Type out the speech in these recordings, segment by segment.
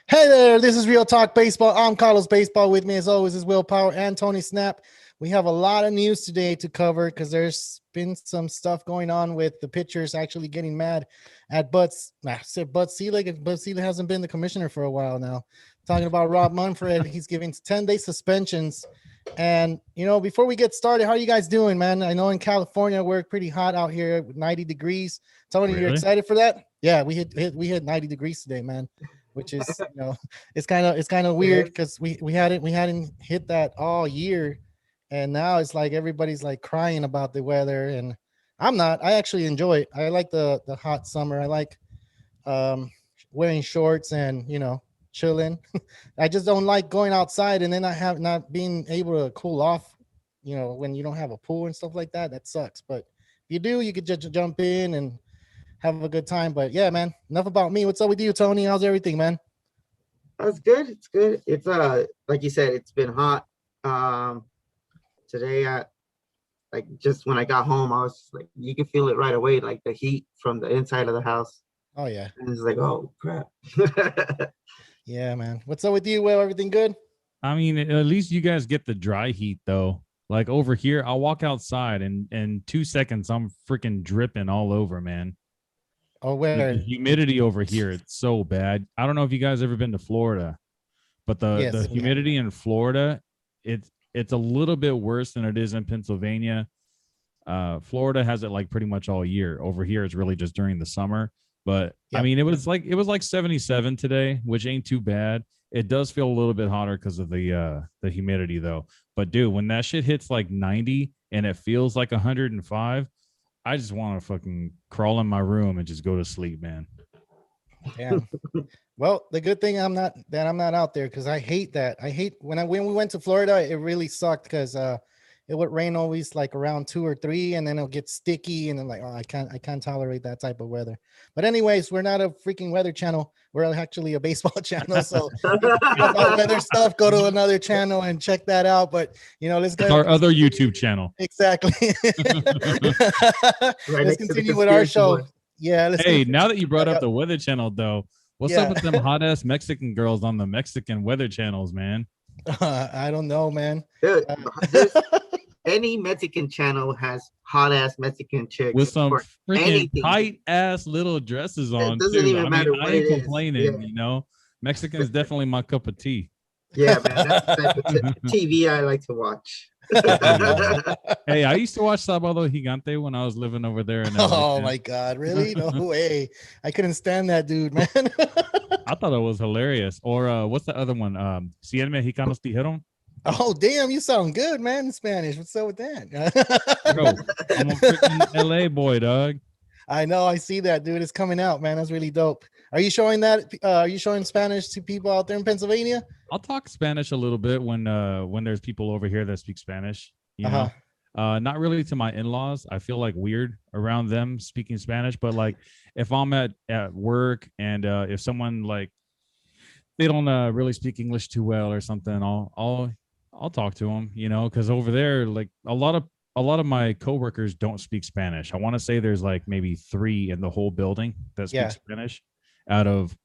Hey there, this is Real Talk Baseball. I'm Carlos Baseball. With me, as always, is Will Power and Tony Snap. We have a lot of news today to cover because there's been some stuff going on with the pitchers actually getting mad at Butts. I said Bud Selig. Bud Selig hasn't been the commissioner for a while now. Talking about Rob Manfred, he's giving 10-day suspensions. And, before we get started, how are you guys doing, man? I know in California, we're pretty hot out here with 90 degrees. Tony, You're excited for that? Yeah, we hit 90 degrees today, man. Which is, it's kind of weird because we hadn't hit that all year, and now it's like everybody's like crying about the weather, and I actually enjoy it. I like the hot summer. I like wearing shorts and chilling. I just don't like going outside and then not being able to cool off. When you don't have a pool and stuff like that, that sucks. But if you do, you could just jump in and have a good time. But yeah, man, enough about me. What's up with you, Tony? How's everything, man? That's good. It's good. It's like you said, it's been hot. Today like just when I got home, I was just like, you can feel it right away, like the heat from the inside of the house. Oh yeah. And it's like, oh crap. Yeah, man. What's up with you, Will? Everything good? I mean, at least you guys get the dry heat though. Like over here, I'll walk outside and in 2 seconds I'm freaking dripping all over, man. Oh, where? The humidity over here, it's so bad. I don't know if you guys ever been to Florida, but the humidity in Florida, it's a little bit worse than it is in Pennsylvania. Florida has it like pretty much all year. Over here, it's really just during the summer. But I mean, it was like 77 today, which ain't too bad. It does feel a little bit hotter because of the humidity though. But dude, when that shit hits like 90 and it feels like 105, I just want to fucking crawl in my room and just go to sleep, man. Damn. Well, the good thing I'm not out there because I hate that. I hate when we went to Florida, it really sucked because it would rain always like around 2 or 3, and then it'll get sticky, and then like, oh, I can't tolerate that type of weather. But anyways, we're not a freaking weather channel. We're actually a baseball channel. So about weather stuff, go to another channel and check that out. But let's go. Our other YouTube channel. Exactly. Let's continue with our show. Yeah. Now that you brought up the weather channel, though, what's up with them hot ass Mexican girls on the Mexican weather channels, man? I don't know, man. Dude, any Mexican channel has hot ass Mexican chicks with some freaking tight ass little dresses on. It doesn't even matter what I ain't complaining. Mexican is definitely my cup of tea. Yeah, man, that's the type of TV I like to watch. Hey, I used to watch Sábado Gigante when I was living over there. Oh my God, really? No way. I couldn't stand that dude, man. I thought it was hilarious. Or what's the other one? Cien Mexicanos Dijeron. Oh, damn, you sound good, man, in Spanish. What's up with that? Bro, I'm a freaking LA boy, dog. I know, I see that, dude. It's coming out, man. That's really dope. Are you showing that? Are you showing Spanish to people out there in Pennsylvania? I'll talk Spanish a little bit when there's people over here that speak Spanish. You know, not really to my in-laws. I feel like weird around them speaking Spanish. But like, if I'm at work and if someone like they don't really speak English too well or something, I'll talk to them. Because over there, like a lot of my coworkers don't speak Spanish. I want to say there's like maybe 3 in the whole building that speak Spanish out of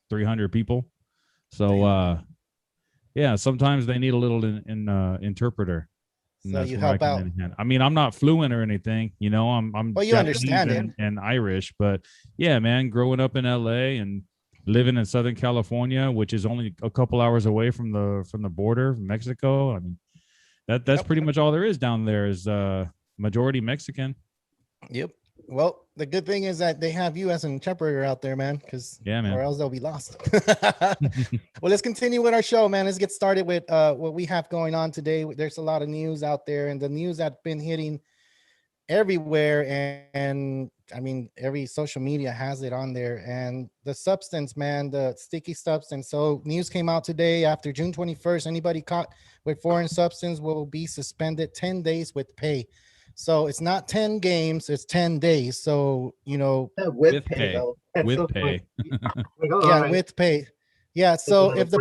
300 people. So, sometimes they need a little interpreter. So you help out. I mean, I'm not fluent or anything, I'm well, you understand it and Irish, but yeah, man, growing up in LA and living in Southern California, which is only a couple hours away from the border of Mexico. I mean, that's pretty much all there is down there is majority Mexican. Yep. Well, the good thing is that they have you as an interpreter out there, man, or else they'll be lost. Well, let's continue with our show, man. Let's get started with what we have going on today. There's a lot of news out there, and the news that's been hitting everywhere, and I mean, every social media has it on there. And the substance, man, the sticky substance. So news came out today after June 21st. Anybody caught with foreign substance will be suspended 10 days with pay. So it's not 10 games, it's 10 days. So, with pay. With pay. With pay. Yeah. So if the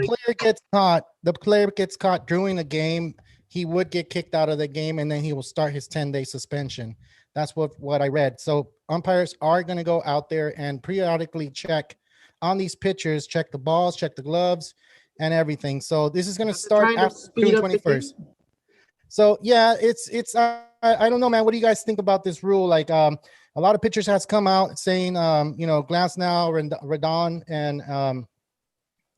player gets caught during a game, he would get kicked out of the game, and then he will start his 10-day suspension. That's what I read. So umpires are going to go out there and periodically check on these pitchers, check the balls, check the gloves, and everything. So this is going to They're start trying to after speed June up the 21st. game. So yeah, I don't know, man. What do you guys think about this rule? Like, a lot of pitchers has come out saying, Glass now, Rodon, and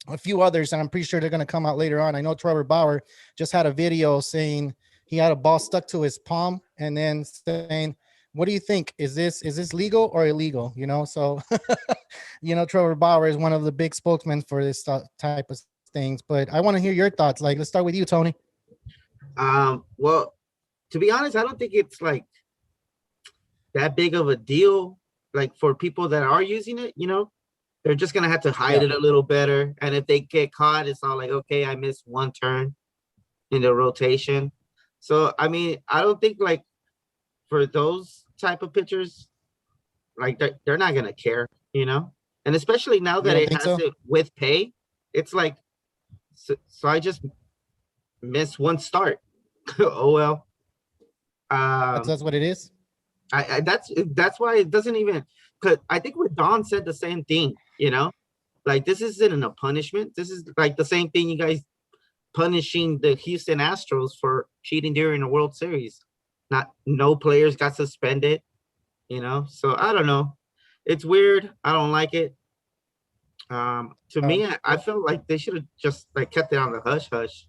a few others, and I'm pretty sure they're going to come out later on. I know Trevor Bauer just had a video saying he had a ball stuck to his palm, and then saying, "What do you think? Is this legal or illegal?" So Trevor Bauer is one of the big spokesmen for this type of things. But I want to hear your thoughts. Like, let's start with you, Tony. Well, to be honest, I don't think it's like that big of a deal. Like for people that are using it, they're just gonna have to hide it a little better. And if they get caught, it's all like, okay, I missed one turn in the rotation. So I mean, I don't think like for those type of pitchers, like they're not gonna care, And especially now that it has it with pay, it's like, so I just missed one start. Oh well. That's what it is. That's why it doesn't even. Cause I think what Don said the same thing. Like this isn't a punishment. This is like the same thing you guys punishing the Houston Astros for cheating during the World Series. No players got suspended. So I don't know. It's weird. I don't like it. To me, I feel like they should have just like kept it on the hush hush.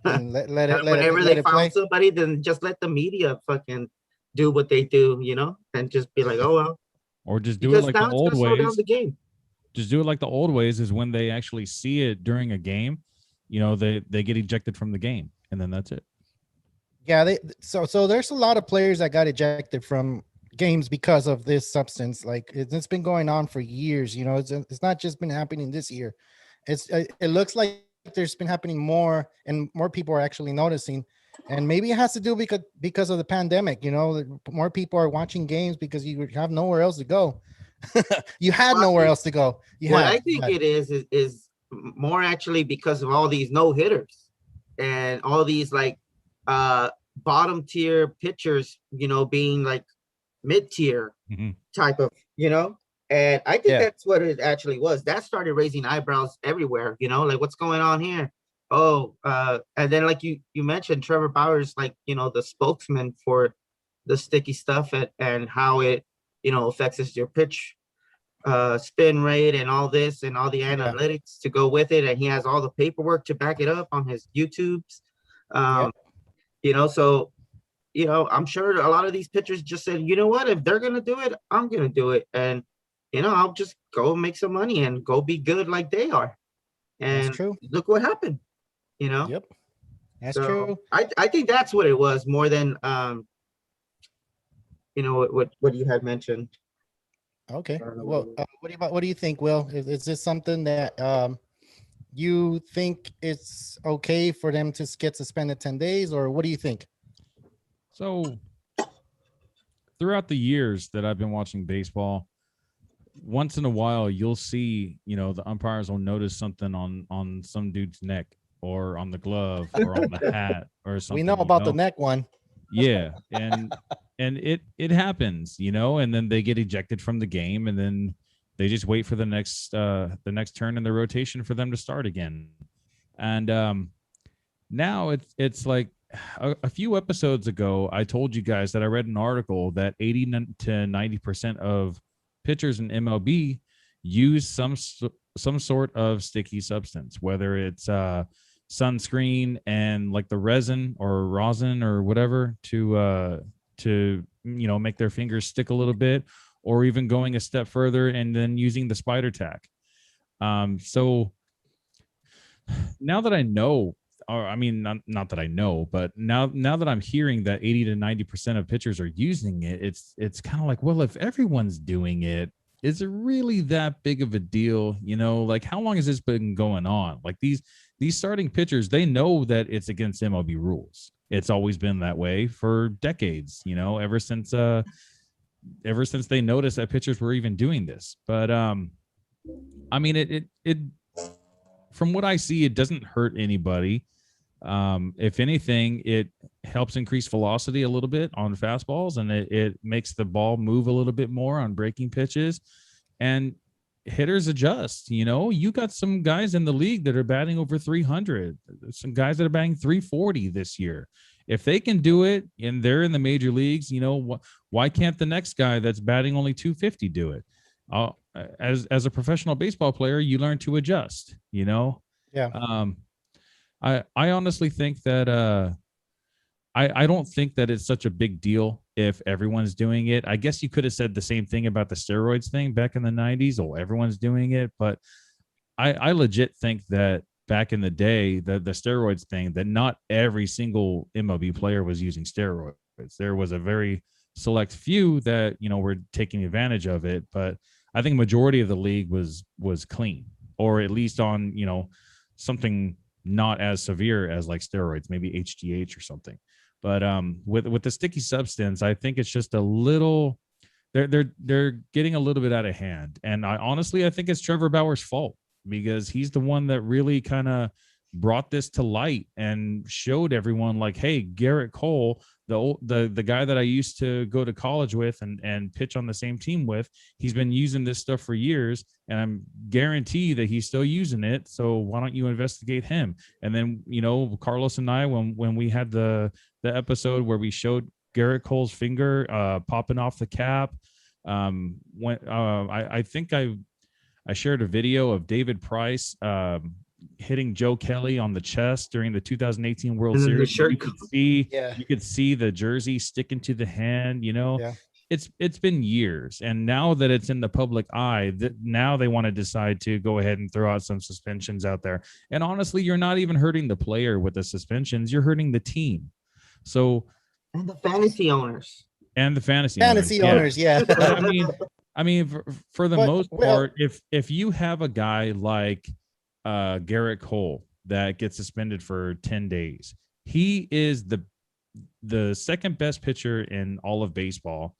And whenever they found somebody, then just let the media fucking do what they do, and just be like, oh well. Or just do it like the old ways. Slow down the game. Just do it like the old ways is when they actually see it during a game, they get ejected from the game, and then that's it. Yeah, so there's a lot of players that got ejected from games because of this substance. Like it's been going on for years. It's not just been happening this year. It looks like there's been happening more, and more people are actually noticing. And maybe it has to do because of the pandemic. More people are watching games because you have nowhere else to go. You had nowhere else to go. I think it is more actually because of all these no hitters and all these like bottom tier pitchers, being like mid tier type of, and I think that's what it actually was. That started raising eyebrows everywhere, like what's going on here? Oh, and then like you mentioned, Trevor Bauer's like, the spokesman for the sticky stuff and how it, affects your pitch spin rate and all this and all the analytics to go with it. And he has all the paperwork to back it up on his YouTubes. So, I'm sure a lot of these pitchers just said, you know what, if they're going to do it, I'm going to do it. And, I'll just go make some money and go be good like they are. And that's true. Look what happened, Yep. That's true. I think that's what it was more than, what you had mentioned. Okay. Well, what do you think, Will? Is this something that you think it's okay for them to get suspended 10 days, or what do you think? So throughout the years that I've been watching baseball, once in a while you'll see, the umpires will notice something on some dude's neck or on the glove or on the hat or something. We know about the neck one. Yeah. And it happens, and then they get ejected from the game, and then they just wait for the next turn in the rotation for them to start again. And now it's like a few episodes ago, I told you guys that I read an article that 80 to 90% of pitchers in MLB use some sort of sticky substance, whether it's sunscreen and like the resin or rosin or whatever to make their fingers stick a little bit, or even going a step further and then using the spider tack. So now that I know, or I mean, not that I know, but now that I'm hearing that 80 to 90% of pitchers are using it, it's kind of like, well, if everyone's doing it, is it really that big of a deal? Like how long has this been going on? Like these starting pitchers, they know that it's against MLB rules. It's always been that way for decades, ever since they noticed that pitchers were even doing this. But I mean, it from what I see, it doesn't hurt anybody. If anything, it helps increase velocity a little bit on fastballs, and it makes the ball move a little bit more on breaking pitches. And hitters adjust. You got some guys in the league that are batting over 300, some guys that are batting 340 this year. If they can do it and they're in the major leagues, why can't the next guy that's batting only 250 do it? As a professional baseball player, you learn to adjust. Yeah. I honestly think that I don't think that it's such a big deal if everyone's doing it. I guess you could have said the same thing about the steroids thing back in the 90s. Oh, everyone's doing it. But I legit think that back in the day, the steroids thing, that not every single MLB player was using steroids. There was a very select few that, were taking advantage of it. But I think majority of the league was clean, or at least on, something not as severe as like steroids, maybe HGH or something. But with the sticky substance, I think it's just a little, they're getting a little bit out of hand. And I think it's Trevor Bauer's fault, because he's the one that really kind of brought this to light and showed everyone like, hey, Garrett Cole, the guy that I used to go to college with and pitch on the same team with, he's been using this stuff for years, and I'm guaranteed that he's still using it. So why don't you investigate him? And then, Carlos and I, when we had the episode where we showed Garrett Cole's finger popping off the cap, I think I shared a video of David Price hitting Joe Kelly on the chest during the 2018 World Series. You could see the jersey sticking to the hand. It's been years, and now that it's in the public eye, now they want to decide to go ahead and throw out some suspensions out there. And honestly, you're not even hurting the player with the suspensions; you're hurting the team. So, and the fantasy owners. And the fantasy owners, yeah. But I mean, for the most part, if you have a guy like Garrett Cole that gets suspended for 10 days, he is the second best pitcher in all of baseball.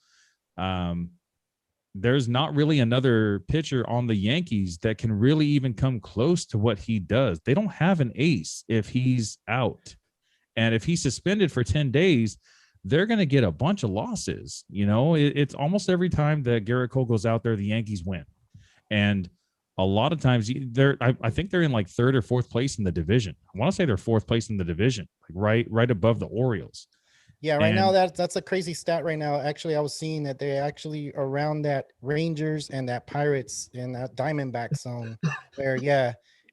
There's not really another pitcher on the Yankees that can really even come close to what he does. They don't have an ace if he's out. And if he's suspended for 10 days, they're going to get a bunch of losses. It's almost every time that Garrett Cole goes out there, the Yankees win. And a lot of times I think they're in like third or fourth place in the division. I want to say they're fourth place in the division, like right above the Orioles. Yeah, right now that's a crazy stat right now. Actually, I was seeing that they're actually around that Rangers and that Pirates and that Diamondback zone where,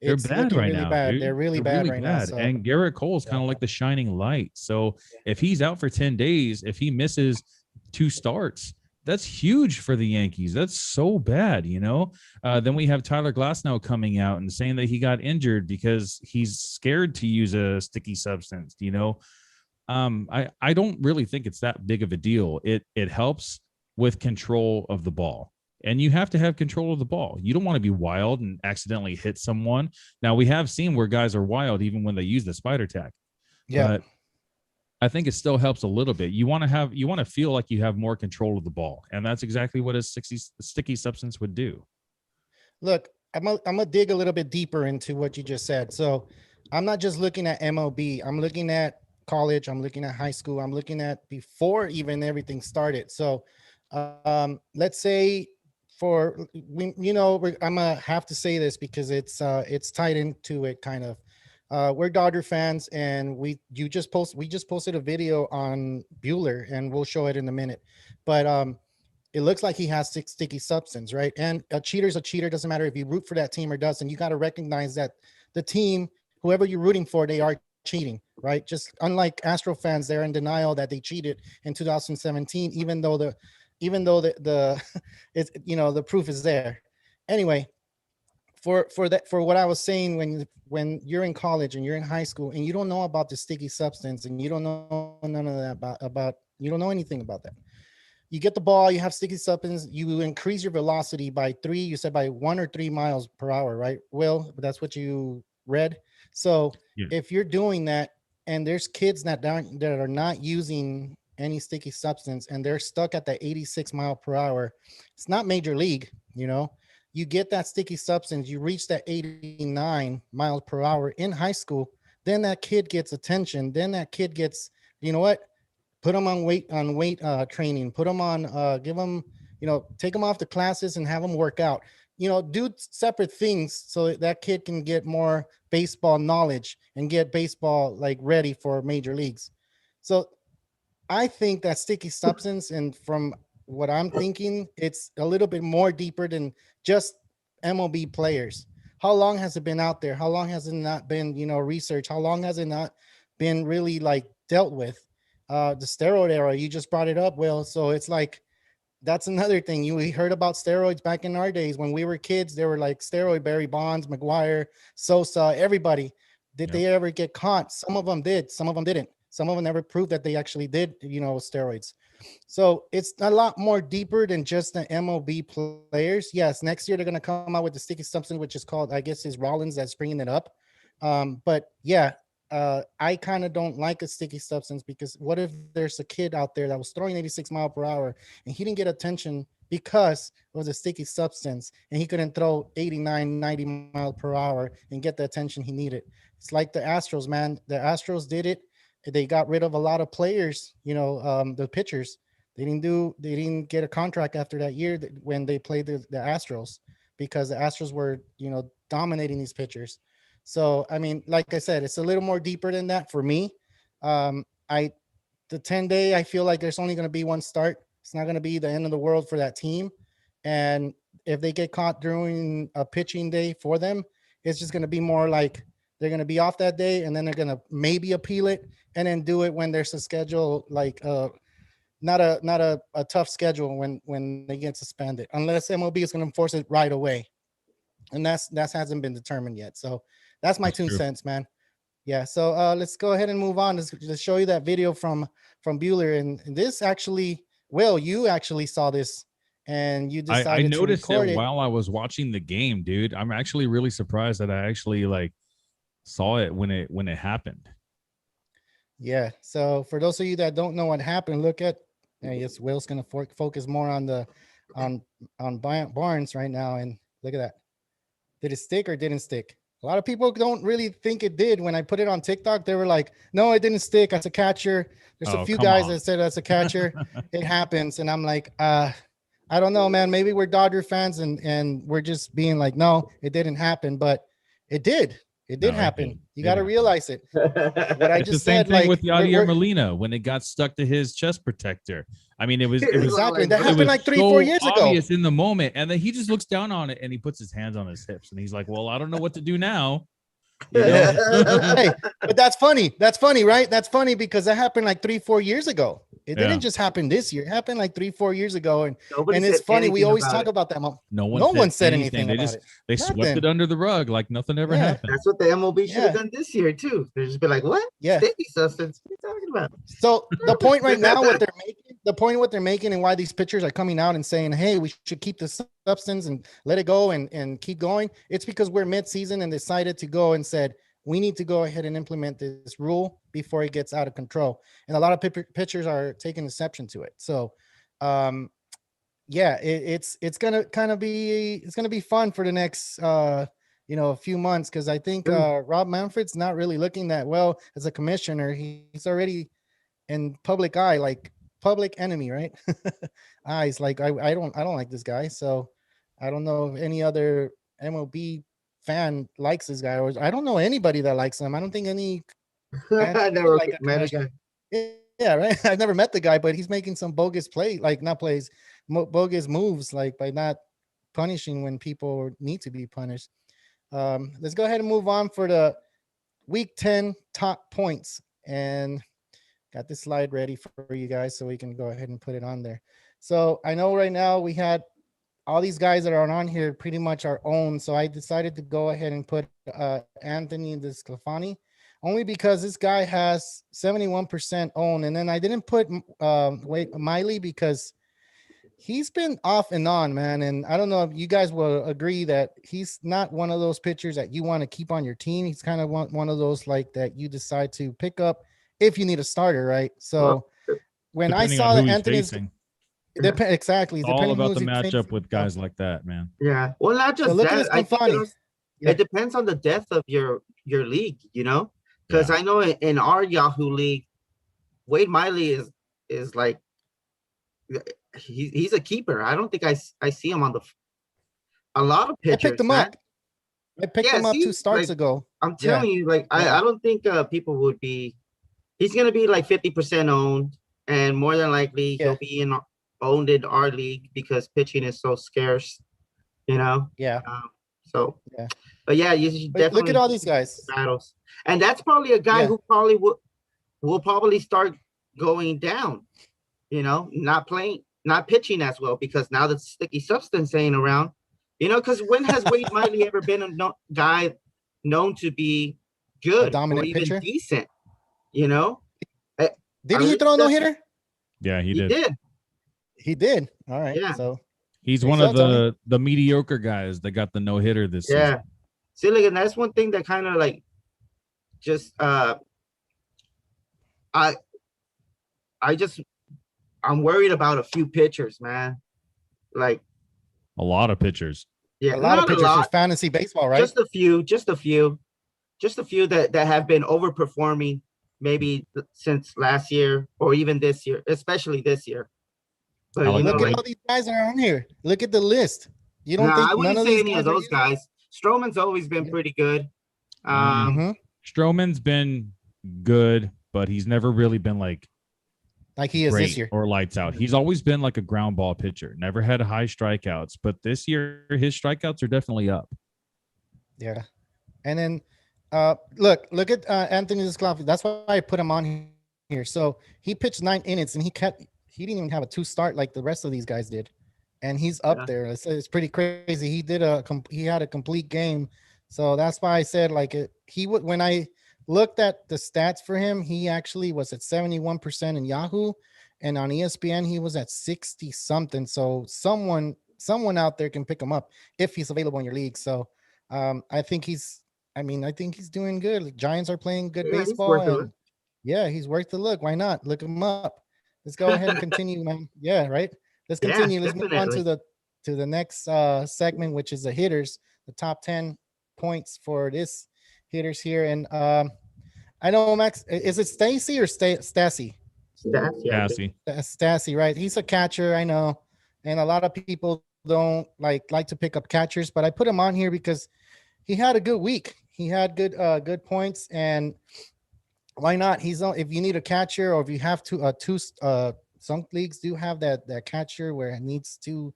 they're bad right really now. Bad. Dude. They're really bad right now. So. And Garrett Cole's kind of like the shining light. So if he's out for 10 days, if he misses 2 starts, that's huge for the Yankees. That's so bad, Then we have Tyler Glasnow coming out and saying that he got injured because he's scared to use a sticky substance, I don't really think it's that big of a deal. It helps with control of the ball. And you have to have control of the ball. You don't want to be wild and accidentally hit someone. Now, we have seen where guys are wild even when they use the spider tack. Yeah. But I think it still helps a little bit. You want to feel like you have more control of the ball. And that's exactly what a sticky substance would do. Look, I'm gonna dig a little bit deeper into what you just said. So I'm not just looking at MLB. I'm looking at college. I'm looking at high school. I'm looking at before even everything started. So let's say I'm gonna have to say this because it's tied into it kind of. We're Dodger fans, and we just posted a video on Bueller, and we'll show it in a minute. But it looks like he has sticky substance, right? And a cheater's a cheater. Doesn't matter if you root for that team or doesn't. You got to recognize that the team, whoever you're rooting for, they are cheating, right? Just unlike Astro fans, they're in denial that they cheated in 2017, even though the it's the proof is there. Anyway, for what I was saying, when you're in college and you're in high school and you don't know about the sticky substance and you don't know none of that about you don't know anything about that. You get the ball, you have sticky substance, you increase your velocity by 1 or 3 miles per hour, right? Will, that's what you read. So if you're doing that and there's kids that are not using any sticky substance and they're stuck at that 86 mile per hour, it's not major league. You get that sticky substance, you reach that 89 miles per hour in high school, then that kid gets attention. Then that kid gets, put them on weight training, put them on, give them, take them off the classes and have them work out. do separate things so that kid can get more baseball knowledge and get baseball like ready for major leagues. So I think that sticky substance, and from what I'm thinking, it's a little bit more deeper than just MLB players. How long has it been out there? How long has it not been, research? How long has it not been really like dealt with? The steroid era, you just brought it up, Will. So it's like, that's another thing. We heard about steroids back in our days when we were kids. They were like steroid, Barry Bonds, McGuire, Sosa, everybody. Did they ever get caught? Some of them did. Some of them didn't. Some of them never proved that they actually did, steroids. So it's a lot more deeper than just the MLB players. Yes, next year they're going to come out with the sticky substance, which is called, I guess, is Rollins that's bringing it up. But yeah, I kind of don't like a sticky substance, because what if there's a kid out there that was throwing 86 miles per hour and he didn't get attention because it was a sticky substance, and he couldn't throw 89, 90 miles per hour and get the attention he needed. It's like the Astros, man. The Astros did it. They got rid of a lot of players, the pitchers. They didn't get a contract after that year when they played the Astros, because the Astros were, dominating these pitchers. So, I mean, like I said, it's a little more deeper than that for me. The 10-day, I feel like there's only going to be one start. It's not going to be the end of the world for that team. And if they get caught during a pitching day for them, it's just going to be more like they're going to be off that day, and then they're going to maybe appeal it and then do it when there's a schedule, like not a tough schedule when they get suspended, unless MLB is going to enforce it right away. And that hasn't been determined yet. So that's my 2 cents, man. Yeah. So let's go ahead and move on. Let's show you that video from Bueller. And this actually, Will, you actually saw this, and you decided I noticed to record it while I was watching the game, dude. I'm actually really surprised that I actually saw it when it happened. Yeah. So for those of you that don't know what happened, look at, yes, Will's going to focus more on Barnes right now. And look at that. Did it stick or didn't stick? A lot of people don't really think it did. When I put it on TikTok, they were like, no, it didn't stick. As a catcher, there's a few guys that said as a catcher, it happens. And I'm like, I don't know, man. Maybe we're Dodger fans and we're just being like, no, it didn't happen, but it did. It did happen. You got to realize it. What I just said, like with Yadier Molina when it got stuck to his chest protector. I mean, it was exactly that happened like 3-4 years ago. Obvious in the moment, and then he just looks down on it and he puts his hands on his hips and he's like, "Well, I don't know what to do now." Hey, but that's funny. That's funny, right? That's funny because that happened like 3-4 years ago. It didn't just happen this year. It happened like 3-4 years ago, and it's funny. We always talk about that. No one said anything. They Nothing. swept it under the rug like nothing ever happened. That's what the MLB should have done this year too. They just be like, "What? Sticky substance? What are you talking about?" So the point right now, what they're making, and why these pitchers are coming out and saying, "Hey, we should keep the substance and let it go and keep going." It's because we're mid-season and decided to go and said, we need to go ahead and implement this rule before it gets out of control. And a lot of pitchers are taking exception to it. So, it's going to be fun for the next, a few months. Cause I think, Rob Manfred's not really looking that well as a commissioner. He's already in public eye, like public enemy, right? Eyes. Like, I don't like this guy. So I don't know if any other MLB fan likes this guy, or I don't know anybody that likes him. I don't think any. I never met a guy. Yeah, right. I've never met the guy, but he's making some bogus bogus moves, like by not punishing when people need to be punished. Let's go ahead and move on for the week 10 top points, and got this slide ready for you guys so we can go ahead and put it on there. So I know right now we had all these guys that are on here pretty much our own. So I decided to go ahead and put Anthony DeSclafani, only because this guy has 71% own. And then I didn't put Miley because he's been off and on, man. And I don't know if you guys will agree that he's not one of those pitchers that you want to keep on your team. He's kind of one of those like that you decide to pick up if you need a starter, right? So when I saw that Anthony's exactly, it's all about the matchup with guys like that, man. Yeah, well, not just that. I think it depends on the depth of your league, because I know in our Yahoo league, Wade Miley is like he's a keeper. I don't think I see him on a lot of I pitchers, picked him man. up. I picked Yeah, him up see, 2 starts like, ago. I'm Yeah. telling you, like, Yeah. I don't think people would be. He's gonna be like 50% owned, and more than likely Yeah. he'll be owned in our league because pitching is so scarce. You know. Yeah. So. Yeah. But yeah, you should But look definitely at all these guys. battles, and that's probably a guy Yeah. who probably will probably start going down. You know, not pitching as well because now the sticky substance ain't around. You know, because when has Wade Miley ever been a guy known to be A good or dominant even pitcher. decent? You know, Did he throw no hitter? Yeah, he He did. did. He did. All right. Yeah. So He's There you one of go, Tony. the mediocre guys that got the no hitter this season. Yeah. See, like, and that's one thing that kind of like just I'm worried about a few pitchers, man. Like, A lot of pitchers. yeah, a lot of not a pitchers for lot, fantasy baseball, right? just a few that have been overperforming maybe since last year or even this year, especially this year. But I like you know, Look like, at all these guys that are on here. Look at the list. You don't nah, think I none wouldn't of say these any guys of those are guys. Stroman's always been Yeah. pretty good. Mhm. Stroman's been good, but he's never really been like Like he is great this year. or lights out. He's always been like a ground ball pitcher. Never had high strikeouts, but this year his strikeouts are definitely up. Yeah. And then look at Anthony Desclafani. That's why I put him on here. So he pitched 9 innings and he didn't even have a 2 start like the rest of these guys did. And he's up Yeah. there. It's pretty crazy. He had a complete game. So that's why I said like when I looked at the stats for him, he actually was at 71% in Yahoo, and on ESPN he was at 60 something. So someone out there can pick him up if he's available in your league. So I think he's doing good. The Giants are playing good Yeah, he's baseball, worth a and look. yeah, he's worth the look. Why not? Look him up. Let's go ahead and continue, man. Yeah, right. Let's Yeah, continue. Let's move on definitely. to the next segment, which is the hitters, the top 10 points for this hitters here. And I know Max, is it Stacy or Stassi? Stats, yeah. Cassie. Stassi, right? He's a catcher, I know, and a lot of people don't like to pick up catchers, but I put him on here because he had a good week. He had good points, and why not? If you need a catcher or if you have two some leagues do have that catcher where it needs to,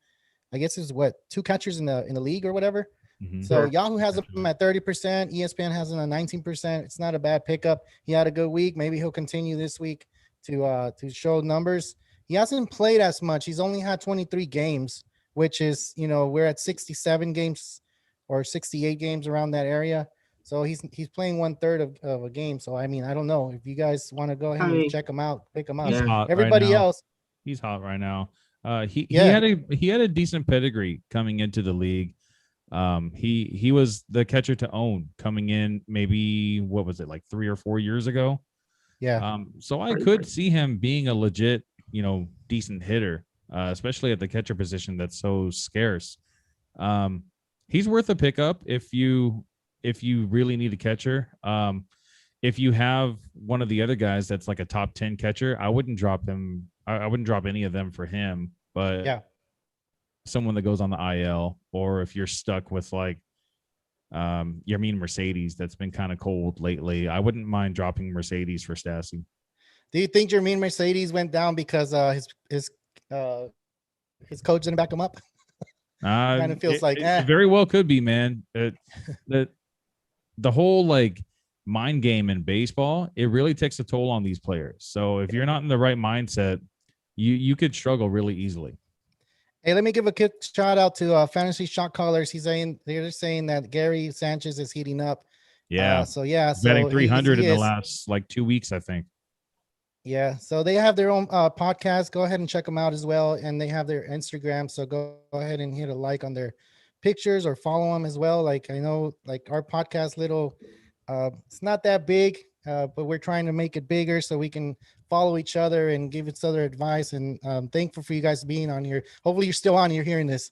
I guess is what 2 catchers in the league or whatever. Mhm. So Yeah. Yahoo has him at 30%. ESPN has him at 19%. It's not a bad pickup. He had a good week. Maybe he'll continue this week to show numbers. He hasn't played as much. He's only had 23 games, which is, we're at 67 games or 68 games around that area. So he's playing 1/3 of a game. So I mean, I don't know if you guys want to go ahead and check him out, pick him out. He's hot Everybody right now. else, He's hot right now. He Yeah. had a decent pedigree coming into the league. He was the catcher to own coming in maybe what was it like 3 or 4 years ago. yeah, So I could see him being a legit, decent hitter, especially at the catcher position that's so scarce. He's worth a pickup if you really need a catcher. If you have one of the other guys that's like a top 10 catcher, I wouldn't drop him. I wouldn't drop any of them for him. But yeah. someone that goes on the IL, or if you're stuck with like Mercedes that's been kind of cold lately, I wouldn't mind dropping Mercedes for Stassi. Do you think Jermaine Mercedes went down because his coach didn't back him up? Kind of feels like it very well could be, man. The whole like mind game in baseball, it really takes a toll on these players. So if you're not in the right mindset, you could struggle really easily. Hey, let me give a quick shout out to Fantasy Shot Callers. They're saying that Gary Sanchez is heating up. Yeah. So Betting 300 he in the is. last like 2 weeks, I think. Yeah, so they have their own podcast. Go ahead and check them out as well, and they have their Instagram. So go ahead and hit a like on their pictures or follow them as well. Like I know, like our podcast, it's not that big, but we're trying to make it bigger so we can follow each other and give each other advice. And thankful for you guys being on here. Hopefully, you're still on here hearing this.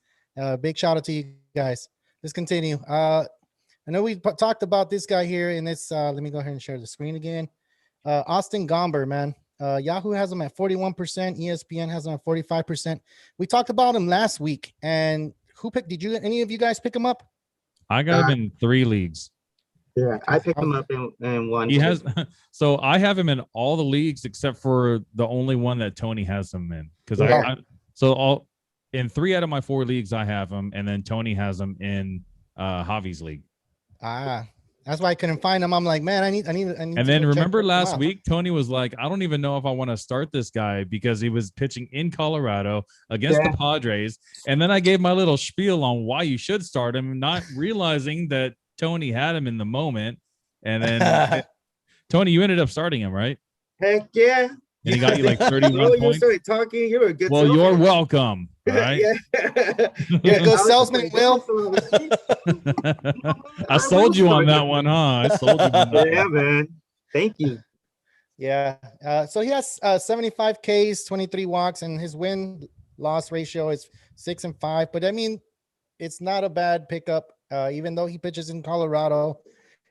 Big shout out to you guys. Let's continue. I know we talked about this guy here, and it's let me go ahead and share the screen again. Austin Gomber, man. Yahoo has him at 41%. ESPN has him at 45%. We talked about him last week, and who picked? Did you any of you guys pick him up? I got him in 3 leagues. Yeah, I picked him up in one. He has, so I have him in all the leagues except for the only one that Tony has him in. Because in 3 out of my 4 leagues I have him, and then Tony has him in Javi's league. That's why I couldn't find him. I'm like, man, I need. And then remember last week, Tony was like, I don't even know if I want to start this guy because he was pitching in Colorado against the Padres. And then I gave my little spiel on why you should start him, not realizing that Tony had him in the moment. And then Tony, you ended up starting him, right? Heck yeah. And he got you like 31 points. You started talking. You were a good salesman. You're welcome. All right. Go salesman, Will. I sold you on that one, huh? I sold you on that. Yeah, man. Thank you. Yeah. So he has 75 Ks, 23 walks, and his win-loss ratio is 6-5. But I mean, it's not a bad pickup, even though he pitches in Colorado.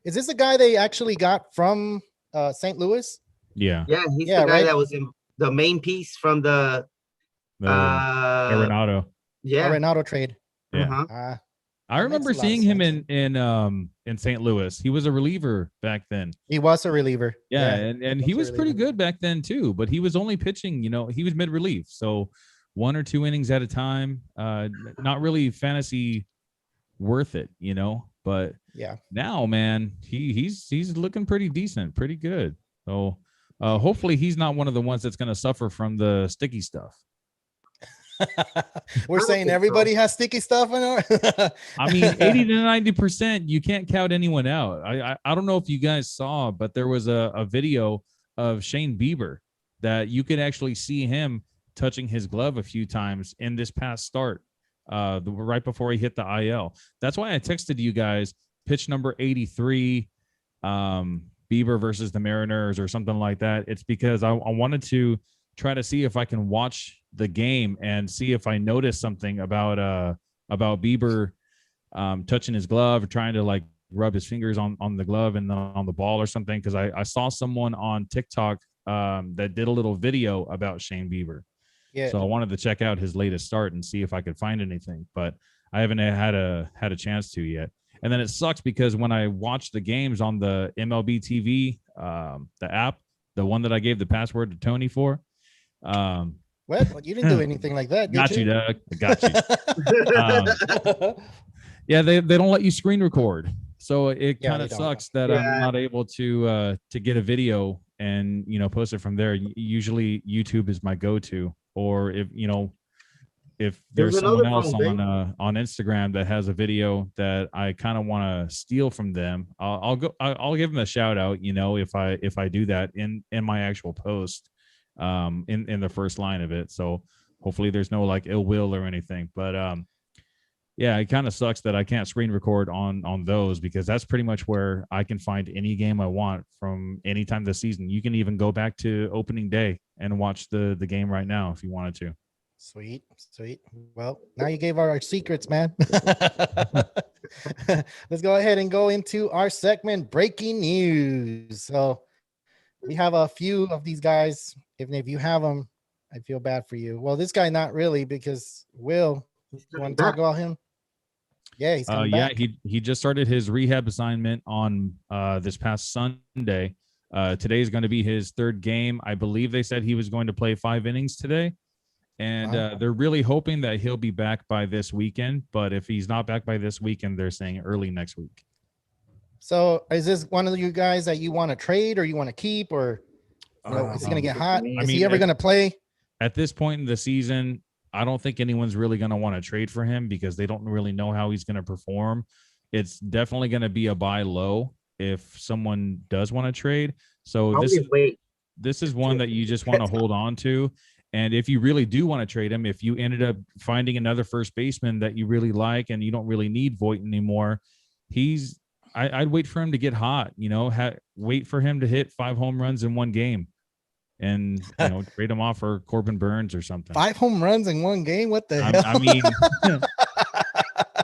Is this a guy they actually got from St. Louis? Yeah, he's the guy that was in the main piece from the Arenado. Arenado trade. Yeah. I remember seeing him in St. Louis. He was a reliever back then. He was a reliever. Yeah, and he was pretty good back then too, but he was only pitching, he was mid-relief. So 1 or 2 innings at a time. Not really fantasy worth it, but now, man, he's looking pretty decent, pretty good. So hopefully he's not one of the ones that's going to suffer from the sticky stuff. We're saying everybody has sticky stuff in our I mean, 80 to 90%, you can't count anyone out. I don't know if you guys saw, but there was a video of Shane Bieber that you could actually see him touching his glove a few times in this past start, right before he hit the IL. That's why I texted you guys pitch number 83, Bieber versus the Mariners or something like that. It's because I wanted to try to see if I can watch the game and see if I notice something about Bieber touching his glove or trying to like rub his fingers on the glove and on the ball or something. Because I saw someone on TikTok that did a little video about Shane Bieber. Yeah. So I wanted to check out his latest start and see if I could find anything, but I haven't had a chance to yet. And then it sucks because when I watch the games on the MLB TV, the app, the one that I gave the password to Tony for. Well, you didn't do anything like that. Got you, Doug. Got you. Yeah, they don't let you screen record. So it kind of sucks that I'm not able to get a video and, post it from there. Usually YouTube is my go-to, or if there's someone else on Instagram that has a video that I kind of want to steal from them, I'll give them a shout out, if I do that in my actual post, in the first line of it. So hopefully there's no like ill will or anything, but yeah, it kind of sucks that I can't screen record on those, because that's pretty much where I can find any game I want from any time this season. You can even go back to opening day and watch the game right now if you wanted to. Sweet. Well, now you gave our secrets, man. Let's go ahead and go into our segment, breaking news. So we have a few of these guys. If you have them, I feel bad for you. Well, this guy, not really, because Will, you want to talk about him? Yeah, he's coming back. He just started his rehab assignment on this past Sunday. Today is going to be his 3rd game. I believe they said he was going to play 5 innings today. And they're really hoping that he'll be back by this weekend. But if he's not back by this weekend, they're saying early next week. So is this one of you guys that you want to trade or you want to keep, or is he going to get hot? Is he ever going to play? At this point in the season, I don't think anyone's really going to want to trade for him because they don't really know how he's going to perform. It's definitely going to be a buy low if someone does want to trade. So this is one that you just want to hold on to. And if you really do want to trade him, if you ended up finding another first baseman that you really like and you don't really need Voit anymore, I'd wait for him to get hot, wait for him to hit 5 home runs in one game and, trade him off for Corbin Burns or something. 5 home runs in one game? What the hell? I mean,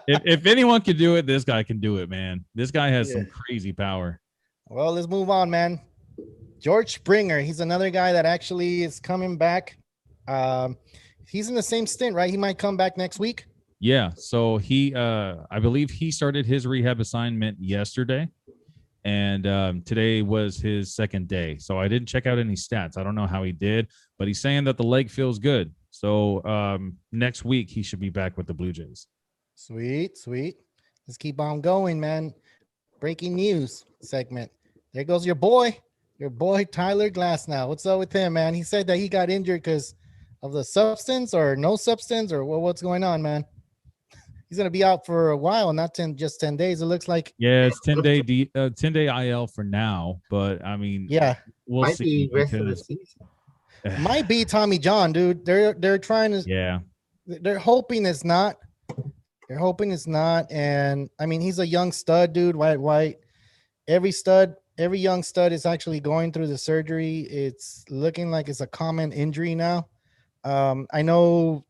if anyone can do it, this guy can do it, man. This guy has some crazy power. Well, let's move on, man. George Springer. He's another guy that actually is coming back. He's in the same stint, right? He might come back next week. Yeah. So he, I believe he started his rehab assignment yesterday, and today was his second day. So I didn't check out any stats. I don't know how he did, but he's saying that the leg feels good. So next week he should be back with the Blue Jays. Sweet, sweet. Let's keep on going, man. Breaking news segment. There goes your boy Tyler Glasnow. What's up with him, man? He said that he got injured because of the substance or no substance or what's going on, man? He's gonna be out for a while, not just 10 days. It looks like. Yeah, it's 10-day IL for now, but I mean, yeah, we'll Might see. be rest of the season. Might be Tommy John, dude. They're trying to. Yeah. They're hoping it's not. They're hoping it's not. And I mean, he's a young stud, dude. White. Every young stud is actually going through the surgery. It's looking like it's a common injury now. I know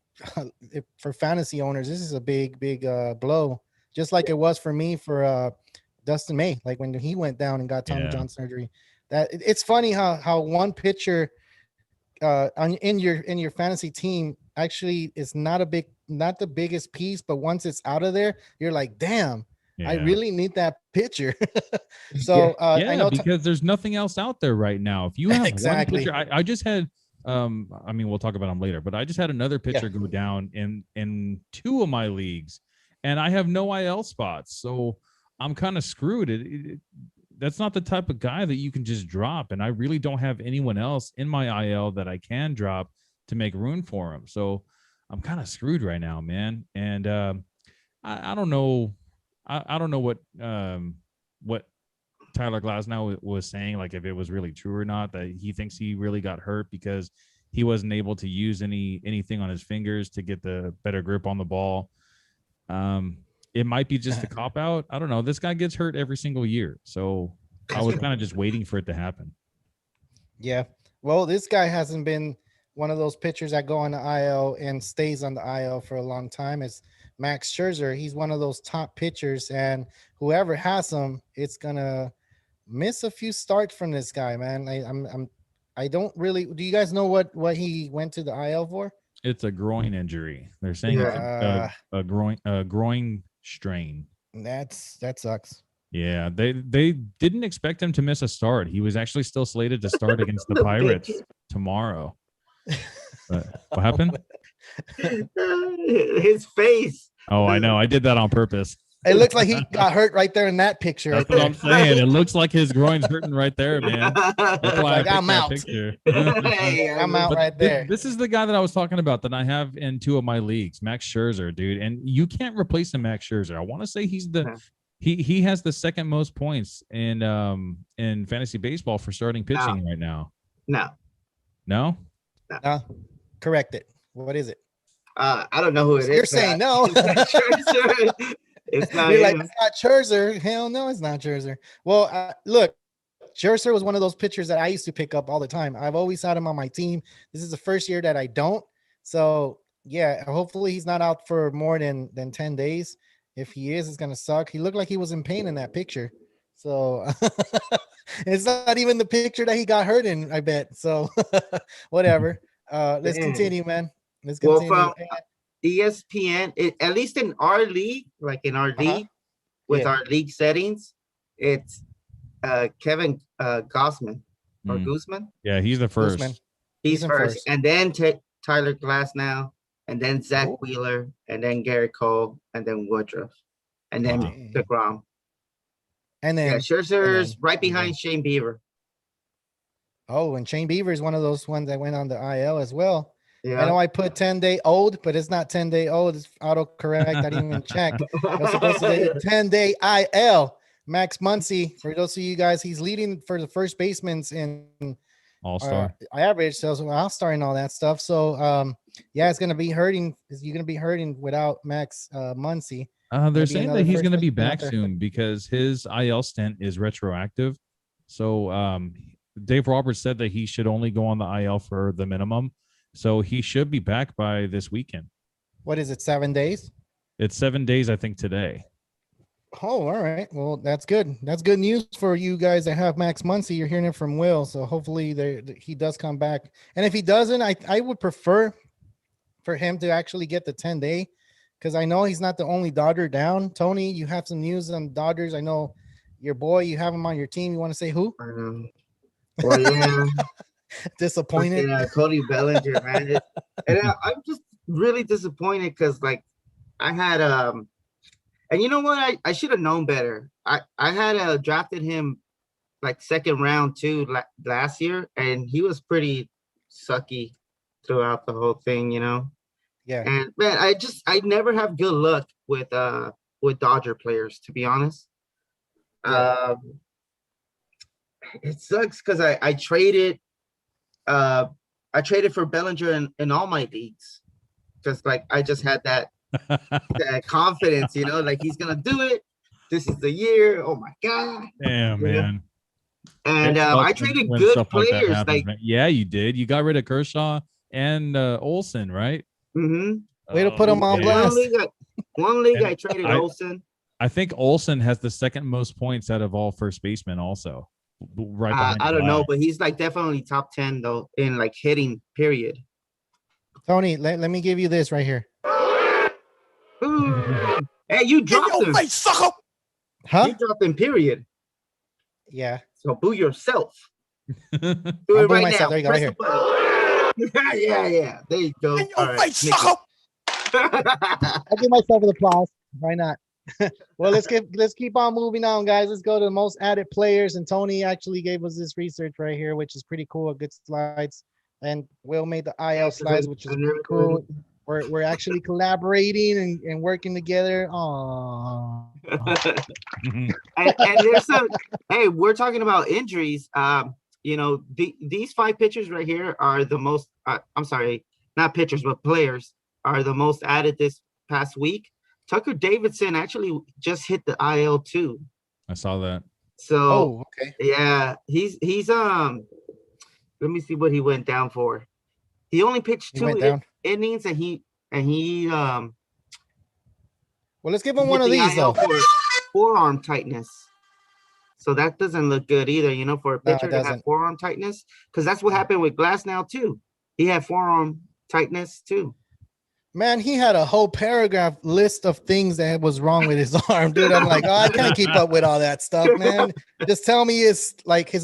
for fantasy owners, this is a big blow, just like it was for me for Dustin May, like when he went down and got Tommy John surgery. That it's funny how one pitcher in your fantasy team actually is not the biggest piece, but once it's out of there, you're like, damn. I really need that pitcher. So I know because there's nothing else out there right now. If you have exactly. one pitcher, I just had I mean, we'll talk about him later, but I just had another pitcher go down in 2 of my leagues, and I have no IL spots, so I'm kind of screwed. That's not the type of guy that you can just drop, and I really don't have anyone else in my IL that I can drop to make room for him. So I'm kind of screwed right now, man. And I don't know. I don't know what Tyler Glasnow was saying, like if it was really true or not, that he thinks he really got hurt because he wasn't able to use anything on his fingers to get the better grip on the ball. It might be just a cop out. I don't know. This guy gets hurt every single year. So I was kind of just waiting for it to happen. Yeah. Well, this guy hasn't been one of those pitchers that go on the IL and stays on the IL for a long time. It's Max Scherzer. He's one of those top pitchers, and whoever has him, it's gonna miss a few starts from this guy, man. I don't really. Do you guys know what he went to the IL for? It's a groin injury. They're saying it's a groin strain. That sucks. Yeah, they didn't expect him to miss a start. He was actually still slated to start against the Pirates tomorrow. But what happened? His face. Oh, I know. I did that on purpose. It looks like he got hurt right there in that picture. That's what I'm saying. It looks like his groin's hurting right there, man. That's why I'm out. I'm out right there. This is the guy that I was talking about that I have in 2 of my leagues, Max Scherzer, dude. And you can't replace him, Max Scherzer. I want to say he's he has the second most points in fantasy baseball for starting pitching right now. No. Correct it. What is it? I don't know who it is. You're saying no. It's not. You're like, it's not Scherzer. Hell no, it's not Scherzer. Well, look, Scherzer was one of those pitchers that I used to pick up all the time. I've always had him on my team. This is the first year that I don't. So yeah, hopefully he's not out for more than 10 days. If he is, it's gonna suck. He looked like he was in pain in that picture. So it's not even the picture that he got hurt in, I bet. So whatever. Let's continue, man. Let's continue. Well, from ESPN, at least in our league, like in our league, with our league settings, it's Kevin Gossman or Guzman. Yeah, he's the first. He's first. And then Tyler Glasnow, and then Zach Wheeler, and then Gary Cole, and then Woodruff, and then DeGrom. And then Scherzer's right behind Shane Bieber. Oh, and Shane Bieber is one of those ones that went on the IL as well. Yeah. I know I put 10-day old, but it's not 10-day old. It's autocorrect. I didn't even check. It's supposed to be 10-day IL. Max Muncy, for those of you guys, he's leading for the first baseman in All-Star average, so All-Star and all that stuff. So yeah, it's gonna be hurting. You're gonna be hurting without Max Muncy. They're saying that he's gonna be back soon because his IL stint is retroactive. So Dave Roberts said that he should only go on the IL for the minimum. So he should be back by this weekend. What is it, 7 days? It's 7 days, I think, today. Oh, all right. Well, that's good. That's good news for you guys that have Max Muncy. You're hearing it from Will. So hopefully he does come back. And if he doesn't, I would prefer for him to actually get the 10-day because I know he's not the only Dodger down. Tony, you have some news on Dodgers. I know your boy, you have him on your team. You want to say who? Well, yeah. Disappointed. Yeah, Cody Bellinger, man. I'm just really disappointed because, like, I had and you know what? I should have known better. I had drafted him like second round too last year, and he was pretty sucky throughout the whole thing, you know. Yeah. And man, I never have good luck with Dodger players, to be honest. Yeah. It sucks because I traded for Bellinger in all my leagues because like I just had that confidence, you know, like he's gonna do it. This is the year. Oh my god. Damn, man. And I traded when good stuff like that players. happens, man. Yeah, you did. You got rid of Kershaw and Olsen, right? Mm-hmm. Way to put him on blast. One league I traded Olsen. I think Olsen has the second most points out of all first basemen also. Right behind I don't know, but he's like definitely top 10 though in like hitting, period. Tony, let me give you this right here. Hey, you dropped him. Face, sucker. Huh? You dropped him, period. Yeah. So boo yourself. Do I'll it boo right myself. now. There you go, right here. Yeah. There you go. In your All face, right, sucker. I'll give myself an applause. Why not? Well, let's keep on moving on, guys. Let's go to the most added players. And Tony actually gave us this research right here, which is pretty cool. Good slides. And Will made the IL slides, which is pretty cool. We're actually collaborating and working together. Aww. and there's some. Hey, we're talking about injuries. You know, these 5 pitchers right here are the most. I'm sorry, not pitchers, but players are the most added this past week. Tucker Davidson actually just hit the IL too. I saw that. So, okay. Yeah, he's let me see what he went down for. He only pitched 2 innings, and he well, let's give him one of these though. For forearm tightness. So that doesn't look good either, you know, for a pitcher to have forearm tightness, because that's what happened with Glasnow too. He had forearm tightness too. Man, he had a whole paragraph list of things that was wrong with his arm, dude. I'm like, oh, I can't keep up with all that stuff, man. Just tell me his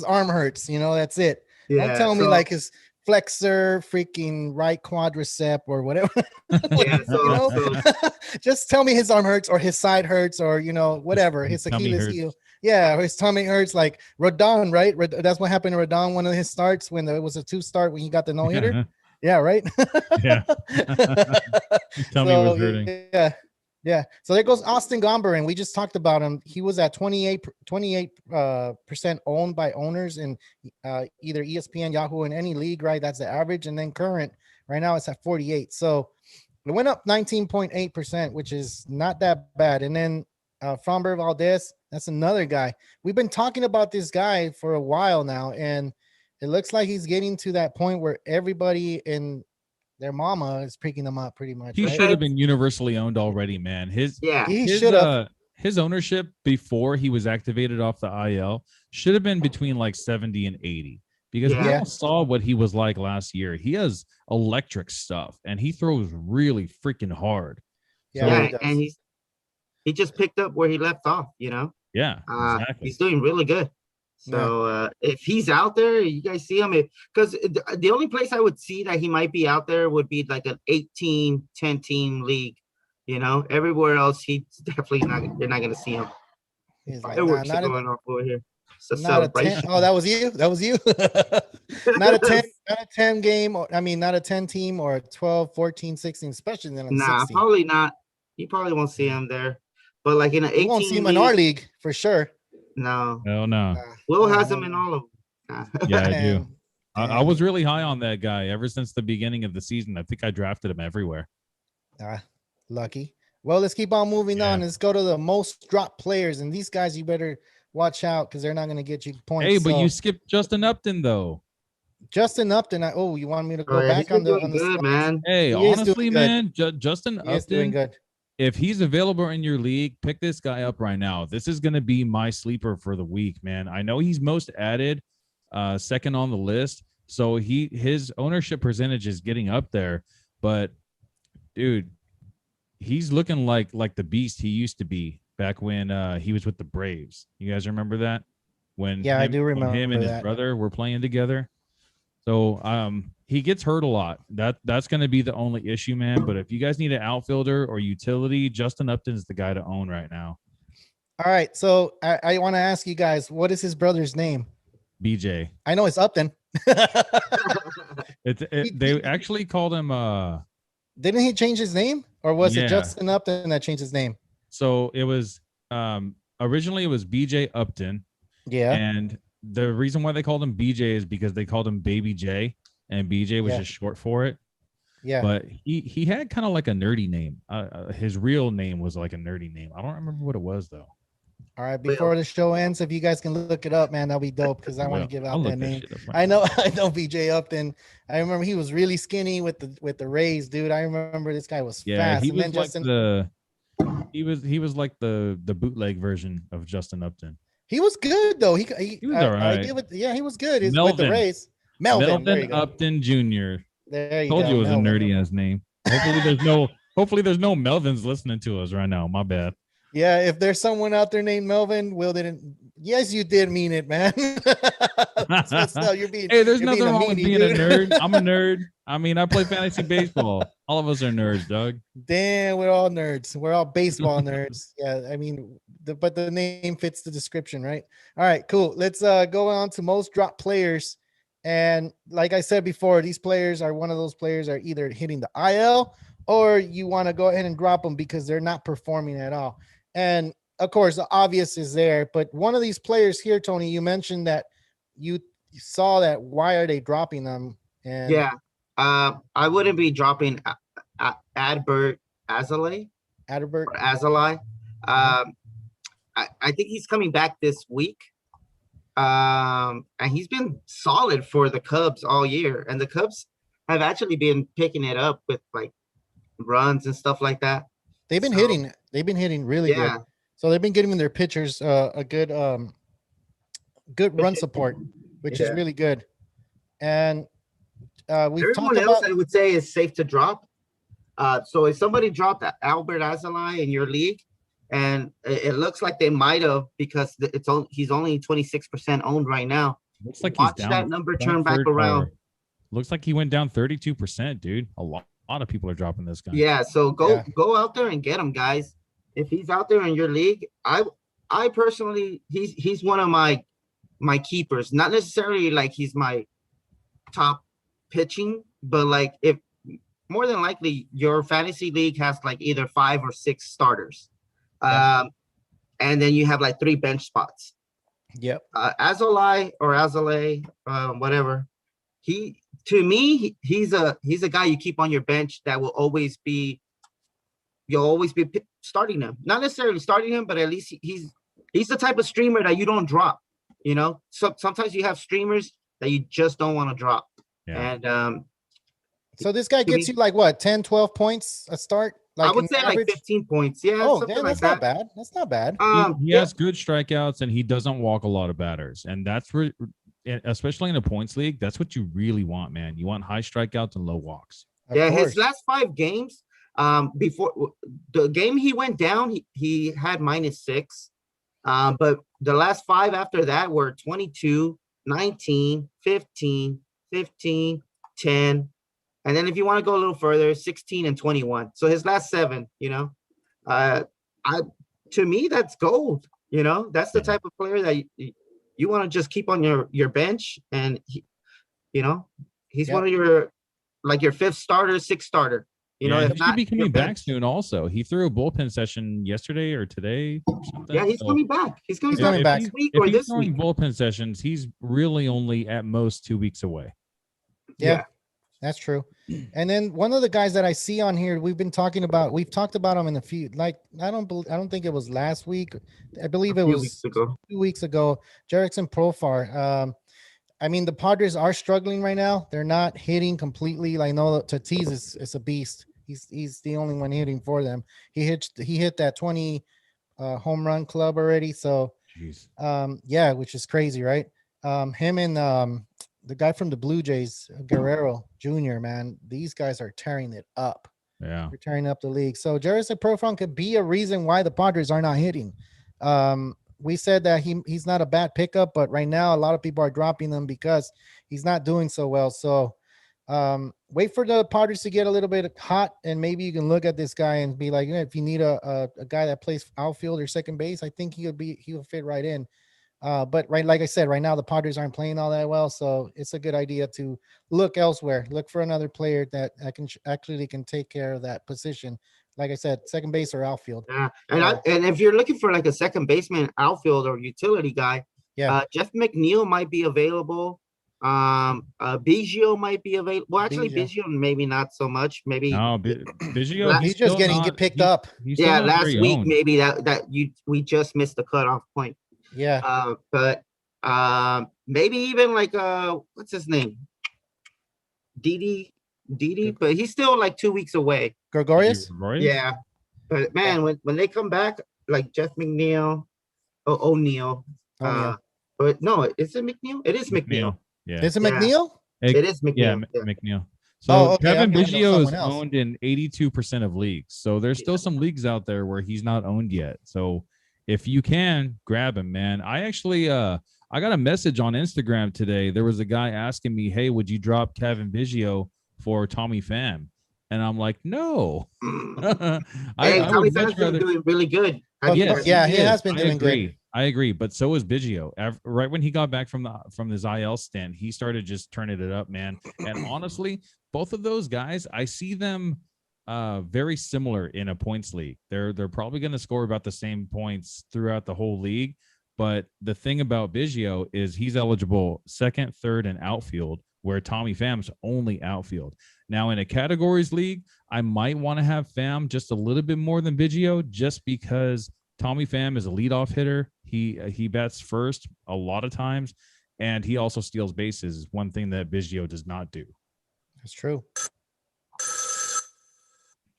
arm hurts, you know, that's it. Yeah, don't tell me like his flexor, freaking right quadricep or whatever. Yeah, just tell me his arm hurts or his side hurts or, you know, whatever. His Achilles heel. Yeah, his tummy hurts, like Rodon, right? That's what happened to Rodon, one of his starts when it was a 2-start when he got the no-hitter. Yeah, right? Yeah. Tummy was hurting. Yeah. So there goes Austin Gomber, and we just talked about him. He was at 28% owned by owners in either ESPN, Yahoo, in any league, right? That's the average. And then current, right now it's at 48. So it went up 19.8%, which is not that bad. And then Framber Valdez, that's another guy. We've been talking about this guy for a while now, and it looks like he's getting to that point where everybody in their mama is picking them up pretty much. He should have been universally owned already, man. He should have. His ownership before he was activated off the IL should have been between like 70 and 80, because we all saw what he was like last year. He has electric stuff and he throws really freaking hard. Yeah, and he just picked up where he left off, you know? Yeah, exactly. He's doing really good. So if he's out there, you guys see him, because the only place I would see that he might be out there would be like an 10 team league, you know. Everywhere else, he's definitely you're not gonna see him. Fireworks are going off over here. It's a celebration. Oh, that was you. Not a 10 game, or I mean, not a 10 team or a 12, 14, 16, especially then. Nah, 16. Probably not. You probably won't see him there. But like in an 18, you won't see him in our league for sure. No. Will has him in all of them. Yeah, I do. I was really high on that guy ever since the beginning of the season. I think I drafted him everywhere. Lucky. Well, let's keep on moving on. Let's go to the most dropped players. And these guys, you better watch out because they're not going to get you points. Hey, but you skipped Justin Upton, though. Justin Upton. You want me to go back on the good, man. Hey, honestly, man, Justin Upton doing good. If he's available in your league, pick this guy up right now. This is going to be my sleeper for the week, man. I know he's most added, second on the list. So his ownership percentage is getting up there. But, dude, he's looking like the beast he used to be back when he was with the Braves. You guys remember that? When I do when him remember and his that. brother were playing together. So he gets hurt a lot. That's going to be the only issue, man. But if you guys need an outfielder or utility, Justin Upton's the guy to own right now. All right, so I want to ask you guys, what is his brother's name? BJ. I know it's Upton. They actually called him. Didn't he change his name, or was it Yeah. Justin Upton that changed his name? So it was originally it was BJ Upton, Yeah, and the reason why they called him BJ is because they called him Baby J, and BJ was Yeah. just short for it. yeah. But he had kind of like a nerdy name. His real name was like a nerdy name. I don't remember what it was though. All right, before the show ends, if you guys can look it up, man, that'll be dope because I want to give I'll out look that name. shit up right I now. know BJ Upton. I remember he was really skinny with the Rays, dude. I remember this guy was Yeah, fast. he And was then like Justin, he was like the bootleg version of Justin Upton. he was good though. He was I all right. give it. Yeah, he was good. He's with the Melvin. Rays. Melvin, there you go. Upton Jr. There you Told go. you it was Melvin. a nerdy ass name. Hopefully there's no Melvins listening to us right now. My bad. Yeah, if there's someone out there named Melvin, Will didn't. Yes, you did mean it, man. That's messed up. You're being. Hey, there's you're nothing being a wrong with meanie, being dude. a nerd. I'm a nerd. I mean, I play fantasy baseball. All of us are nerds, Doug. Damn, we're all nerds. We're all baseball nerds. Yeah, I mean, but the name fits the description, right? All right, cool. Let's go on to most drop players. And like I said before, these players are one of those players are either hitting the IL or you want to go ahead and drop them because they're not performing at all. And of course, the obvious is there. But one of these players here, Tony, you mentioned that you saw that. Why are they dropping them? And Yeah. I wouldn't be dropping Adbert Azalea Adalbert. or Azalea. I think he's coming back this week. And he's been solid for the Cubs all year. And the Cubs have actually been picking it up with like runs and stuff like that. They've been hitting. They've been hitting really good. So they've been giving their pitchers a good run support, which is really good. And we've talked Everyone else, about. I would say, is safe to drop. So if somebody dropped Albert Azalea in your league, and it looks like they might have because he's only 26% owned right now. Looks like Watch he's down. that number turn back around. Looks like he went down 32%, dude. A lot of people are dropping this guy. Yeah, so go out there and get him, guys. If he's out there in your league, I personally, he's one of my keepers. Not necessarily like he's my top pitching, but like if more than likely your fantasy league has like either 5 or 6 starters, and then you have like 3 bench spots. Yep. Azalea, whatever. To me, he's a guy you keep on your bench that will always be. You'll always be starting him. Not necessarily starting him, but at least he's the type of streamer that you don't drop. You know, so sometimes you have streamers that you just don't want to drop. Yeah. And so this guy gets you like what, 10, 12 points a start? Like I would say average? like 15 points. Yeah. Oh, damn, that's not bad. That's not bad. He has good strikeouts and he doesn't walk a lot of batters. And that's where, especially in a points league, that's what you really want, man. You want high strikeouts and low walks. His last 5 games, before the game he went down, he had -6. But the last 5 after that were 22, 19, 15, 15, 10. And then if you want to go a little further, 16 and 21. So his last 7, to me, that's gold. That's the type of player that you want to just keep on your bench. And, he's one of your 5th starter, 6th starter. He should be coming back soon also. He threw a bullpen session yesterday or today. Or something. Yeah, he's coming back. He's coming back this week or this week. Bullpen sessions, he's really only at most 2 weeks away. Yeah. That's true. And then one of the guys that I see on here, we've talked about him in a few, like, I don't think it was last week. I believe it was 2 weeks ago. Jerickson Profar. I mean, the Padres are struggling right now. They're not hitting completely. I know Tatis is a beast. He's the only one hitting for them. He hit that 20 home run club already. So, which is crazy, right? Him and the guy from the Blue Jays, Guerrero Jr., man, these guys are tearing it up. Yeah. Returning up the league. So Jerison Profron could be a reason why the Padres are not hitting. We said that he's not a bad pickup, but right now a lot of people are dropping him because he's not doing so well. So wait for the Padres to get a little bit hot, and maybe you can look at this guy and be like, if you need a guy that plays outfield or second base, I think he'll fit right in. But like I said, right now the Padres aren't playing all that well, so it's a good idea to look elsewhere. Look for another player that can take care of that position. Like I said, second base or outfield. Yeah, and if you're looking for like a second baseman, outfield, or utility guy, Jeff McNeil might be available. Biggio might be available. Well, actually, Biggio maybe not so much. Maybe no, Biggio, he's just get picked up. Last week maybe we just missed the cutoff point. Yeah. But maybe even like what's his name? Didi, but he's still like 2 weeks away. Gregorius? Yeah. But man, when they come back, like Jeff McNeil, O'Neill. But no, is it McNeil? It is McNeil. Yeah. Is it McNeil? It is McNeil. Yeah, McNeil. So Kevin Biggio is owned in 82% of leagues. So there's still some leagues out there where he's not owned yet. So if you can, grab him, man. I actually I got a message on Instagram today. There was a guy asking me, hey, would you drop Kevin Biggio for Tommy Pham? And I'm like, no. Tommy Pham's been doing really good. He has been doing good. I agree, but so is Biggio. Right when he got back from his IL stint, he started just turning it up, man. And honestly, both of those guys, I see them very similar in a points league. They're probably going to score about the same points throughout the whole league. But the thing about Biggio is he's eligible second, third, and outfield, where Tommy Pham's only outfield. Now, in a categories league, I might want to have Pham just a little bit more than Biggio, just because Tommy Pham is a leadoff hitter. He bats first a lot of times, and he also steals bases, one thing that Biggio does not do. That's true.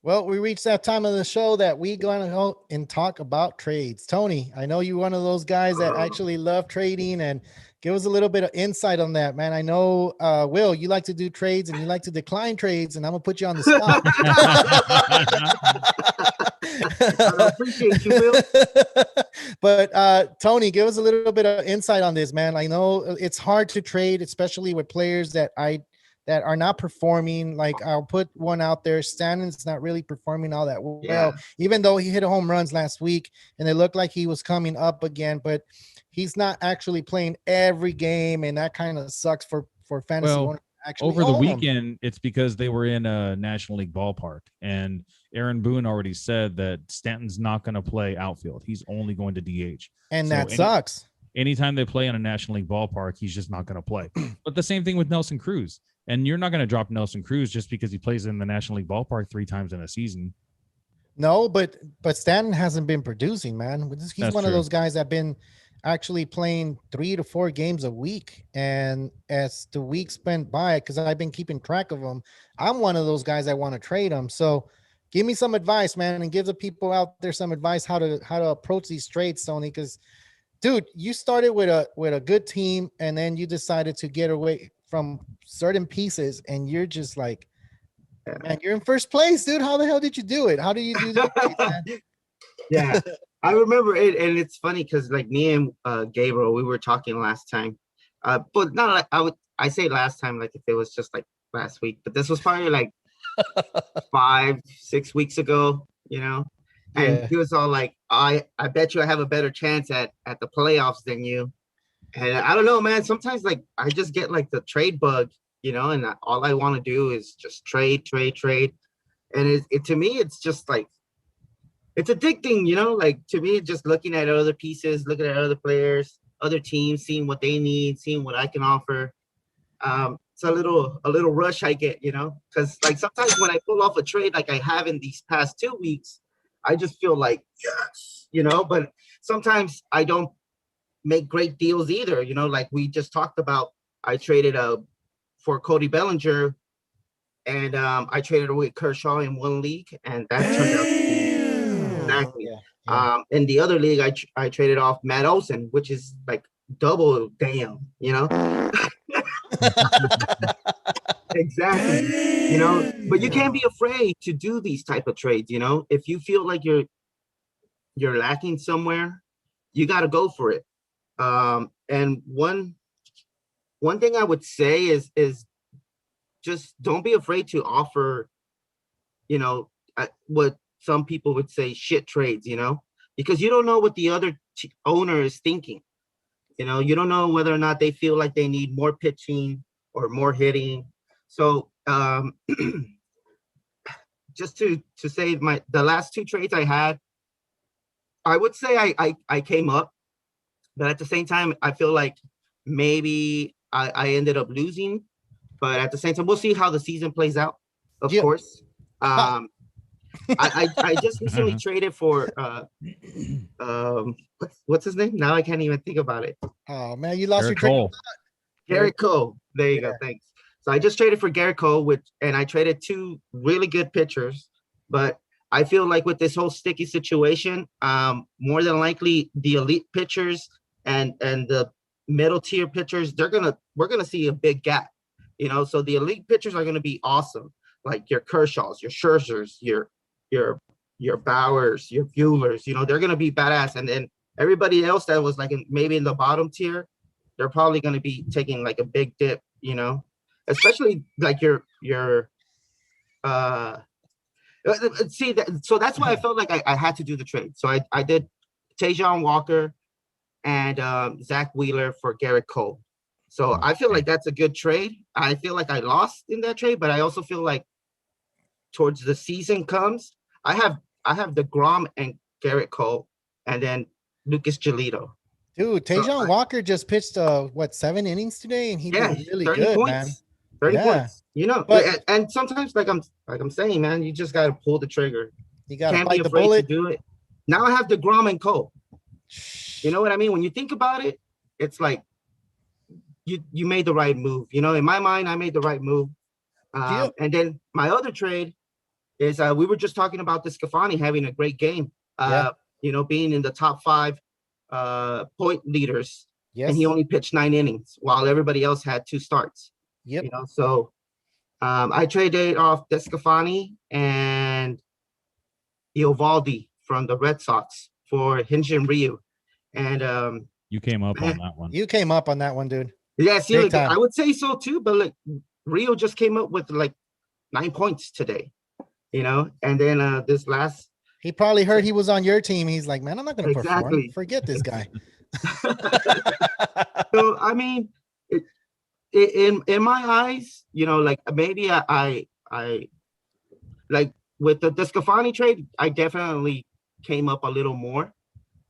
Well, we reached that time of the show that we're going to go and talk about trades. Tony, I know you're one of those guys that actually love trading, and give us a little bit of insight on that, man. I know, Will, you like to do trades and you like to decline trades, and I'm going to put you on the spot. I appreciate you, Will. But Tony, give us a little bit of insight on this, man. I know it's hard to trade, especially with players that are not performing. Like, I'll put one out there. Stanton's not really performing all that well, even though he hit home runs last week and it looked like he was coming up again, but he's not actually playing every game, and that kind of sucks for fantasy owners. Over the weekend, it's because they were in a National League ballpark, and Aaron Boone already said that Stanton's not going to play outfield. He's only going to DH. And that sucks. Anytime they play in a National League ballpark, he's just not going to play. But the same thing with Nelson Cruz. And you're not going to drop Nelson Cruz just because he plays in the National League ballpark 3 times in a season. No, but Stanton hasn't been producing, man. He's one of those guys that been actually playing 3 to 4 games a week. And as the weeks went by, because I've been keeping track of them, I'm one of those guys that want to trade them. So give me some advice, man, and give the people out there some advice how to approach these trades, Tony. Because, dude, you started with a good team, and then you decided to get away from certain pieces, and you're just like, man, you're in first place, dude. How the hell did you do it? How do you do that, man? Yeah, I remember it, and it's funny because like me and Gabriel, we were talking last time, but not like I say last time like if it was just like last week, but this was probably like 5-6 weeks ago, you know. And he was all like, I bet you I have a better chance at the playoffs than you. And I don't know, man, sometimes like I just get like the trade bug, you know, and all I want to do is just trade. And it to me, it's just like, it's addicting, you know, like to me, just looking at other pieces, looking at other players, other teams, seeing what they need, seeing what I can offer. It's a little rush I get, you know, because like sometimes when I pull off a trade like I have in these past 2 weeks, I just feel like, yes, you know, but sometimes I don't make great deals either, you know, like we just talked about. I traded for Cody Bellinger, and I traded away Kershaw in one league, and that turned out to be exactly. In the other league, I traded off Matt Olson, which is like double damn, you know. Exactly. But you can't be afraid to do these type of trades. If you feel like you're lacking somewhere, you got to go for it. And one thing I would say is just don't be afraid to offer, what some people would say shit trades, because you don't know what the other owner is thinking. You don't know whether or not they feel like they need more pitching or more hitting. So just to say the last two trades I had, I would say I came up, but at the same time, I feel like maybe I ended up losing. But at the same time, we'll see how the season plays out, of course. I just recently traded for what's his name? Now I can't even think about it. Oh man, you lost Garrett your Cole. Garrett Cole. There you go. Thanks. So I just traded for Garrett Cole, and I traded two really good pitchers. But I feel like with this whole sticky situation, more than likely the elite pitchers and the middle tier pitchers, we're gonna see a big gap. So the elite pitchers are gonna be awesome, like your Kershaws, your Scherzers, your Bowers, your Buehlers. They're gonna be badass. And then everybody else that was like maybe in the bottom tier, they're probably gonna be taking like a big dip. Especially like your see that. So that's why I felt like I had to do the trade. So I did Tajon Walker and Zach Wheeler for Garrett Cole. So I feel like that's a good trade. I feel like I lost in that trade, but I also feel like towards the season comes, I have DeGrom and Garrett Cole, and then Lucas Giolito. Dude, Tajon Walker just pitched 7 innings today, and he did really 30 good, points. man. 30 points. But, and sometimes, like I'm saying, man, you just gotta pull the trigger. You gotta Can't bite be the afraid bullet. to do it. Now I have DeGrom and Cole. You know what I mean? When you think about it, it's like you made the right move. In my mind, I made the right move. And then my other trade is we were just talking about the Scafani having a great game. Being in the top 5 point leaders. Yes. And he only pitched 9 innings while everybody else had 2 starts. Yep. So I traded off Descafani and Eovaldi from the Red Sox for Hyun-Jin Ryu. And you came up on that one. You came up on that one, dude. Yeah, see, like, I would say so too, but like Rio just came up with like 9 points today, and then this last, he probably heard he was on your team. He's like, man, I'm not going to perform. Forget this guy. So I mean, in my eyes, like maybe I like with the Scafani trade, I definitely came up a little more,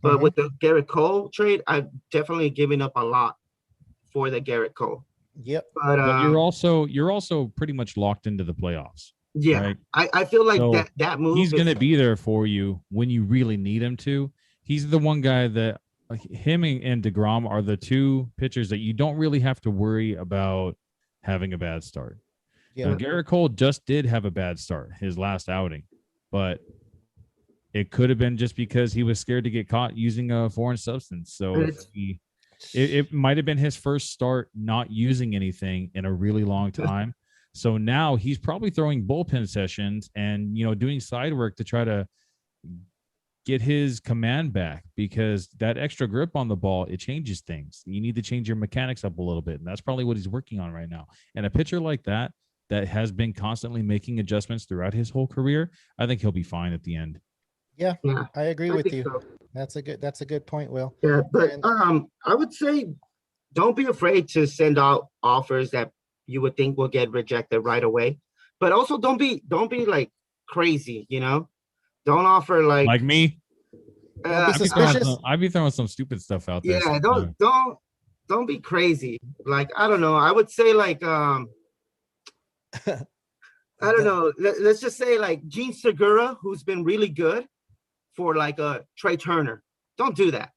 but with the Garrett Cole trade, I've definitely given up a lot for the Garrett Cole. Yep. But you're also pretty much locked into the playoffs. Yeah, right? I feel like So that move. He's going to be there for you when you really need him to. He's the one guy that him and DeGrom are the 2 pitchers that you don't really have to worry about having a bad start. Yeah. Now, Garrett Cole just did have a bad start his last outing, but it could have been just because he was scared to get caught using a foreign substance. So it might have been his first start not using anything in a really long time. So now he's probably throwing bullpen sessions and, doing side work to try to get his command back, because that extra grip on the ball, it changes things. You need to change your mechanics up a little bit. And that's probably what he's working on right now. And a pitcher like that has been constantly making adjustments throughout his whole career, I think he'll be fine at the end. Yeah, I agree with you. So. That's a good point, Will. Yeah, but I would say don't be afraid to send out offers that you would think will get rejected right away. But also don't be like crazy, Don't offer like me. Don't be suspicious. I'd be throwing some stupid stuff out there. Yeah, don't be crazy. Like, I don't know. I would say like I don't know. Let's just say like Gene Segura, who's been really good, for like a Trey Turner. Don't do that.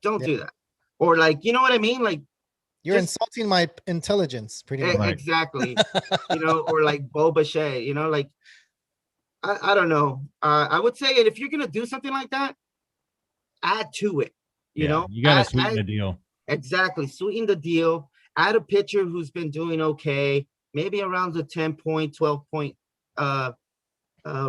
Don't do that. Or like, you know what I mean? Like, you're insulting my intelligence, pretty much. Exactly. Or like Bo Bichette, like, I don't know. I would say if you're gonna do something like that, add to it. You gotta sweeten the deal. Exactly, sweeten the deal. Add a pitcher who's been doing okay. maybe around the 10 point, 12 point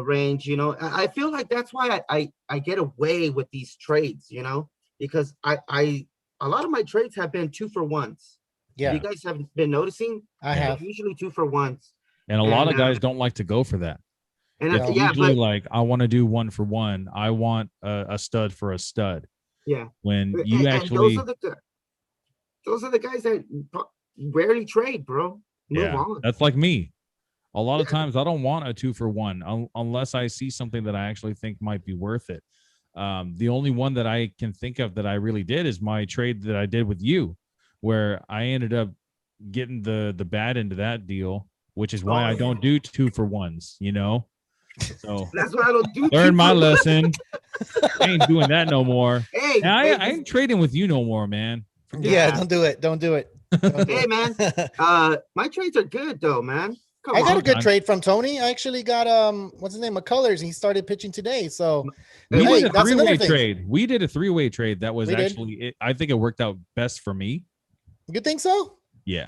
range. You know, I feel like that's why I get away with these trades. You know, because I a lot of my trades have been 2-for-1s. Yeah, You guys have been noticing. I They're have. usually 2-for-1s. And a lot of guys don't like to go for that. And It's yeah, usually but like, I want to do 1-for-1. I want a stud for a stud. yeah, When and, you and actually, those are the guys that rarely trade, bro. Move yeah, on. that's like me. A lot of Yeah. times I don't want a 2-for-1 unless I see something that I actually think might be worth it. The only one that I can think of that I really did is my trade that I did with you, where I ended up getting the bad into that deal, which is why I don't do 2-for-1s, you know? So That's why I don't do. learn my lesson. I ain't doing that no more. Hey, And hey, I ain't trading with you no more, man. Forget Yeah, Yeah. don't do it. Don't do it. Don't do hey, it. man. My trades are good though, man. Come I got on. a good trade from Tony. I actually got what's his name, McCullers, and he started pitching today. So We Hey, did a that's another three-way thing. trade. We did a three-way trade that was We did? actually, I think it worked out best for me. you think so? Yeah.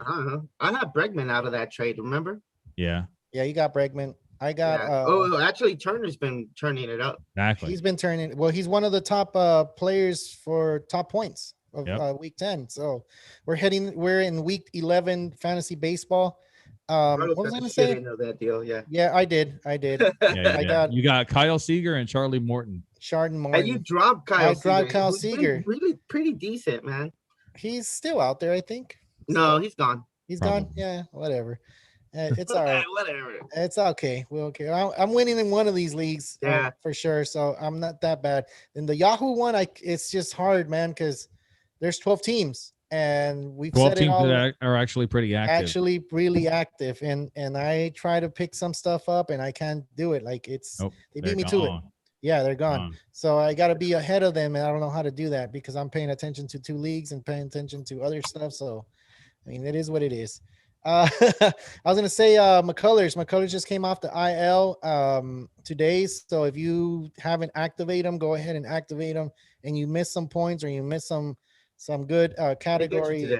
I have Bregman out of that trade. Remember? Yeah. Yeah, you got Bregman. I got Oh, actually, Turner's been turning it up. Exactly. he's been turning. Well, he's one of the top players for top points of Yep. week 10. So we're in week 11 fantasy baseball. Carlos What was got I the gonna shit say? into that deal. Yeah. Yeah, I did. Yeah, I got you got Kyle Seager and Charlie Morton. Chardon And you Morton. dropped Kyle I dropped Seager, Kyle who's been Seager. really pretty decent, man. He's still out there, I think. No, he's gone. He's Probably. gone. Yeah, whatever. It's all right. Whatever. It's okay. We're okay. I'm winning in one of these leagues, Yeah. for sure. So I'm not that bad. In the Yahoo one, it's just hard, man, because there's 12 teams, and we've 12 said it teams all. that are actually pretty active. Actually, really active, and I try to pick some stuff up, and I can't do it. Like Nope, they they're beat me to it. gone. Yeah, they're gone. Gone. So I got to be ahead of them, and I don't know how to do that because I'm paying attention to 2 leagues and paying attention to other stuff. So, I mean, it is what it is. I was gonna say McCullers just came off the IL today. So if you haven't activated them, go ahead and activate them. And you miss some points or you miss some good category.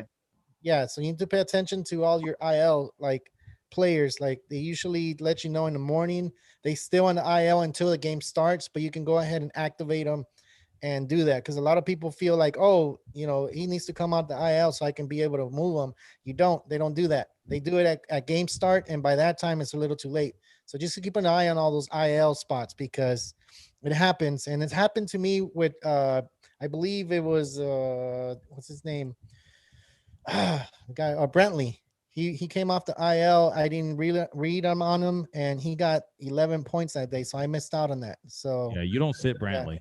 Yeah, so you need to pay attention to all your IL like players. Like they usually let you know in the morning. They still on the IL until the game starts, but you can go ahead and activate them and do that because a lot of people feel like, oh, he needs to come out the IL so I can be able to move him. They don't do that. They do it at game start, and by that time it's a little too late. So just to keep an eye on all those IL spots because it happens, and it's happened to me with I believe it was what's his name, the guy Brentley. He came off the IL. I didn't really read on him, and he got 11 points that day, so I missed out on that. So Yeah, you don't sit Brantley. Yeah.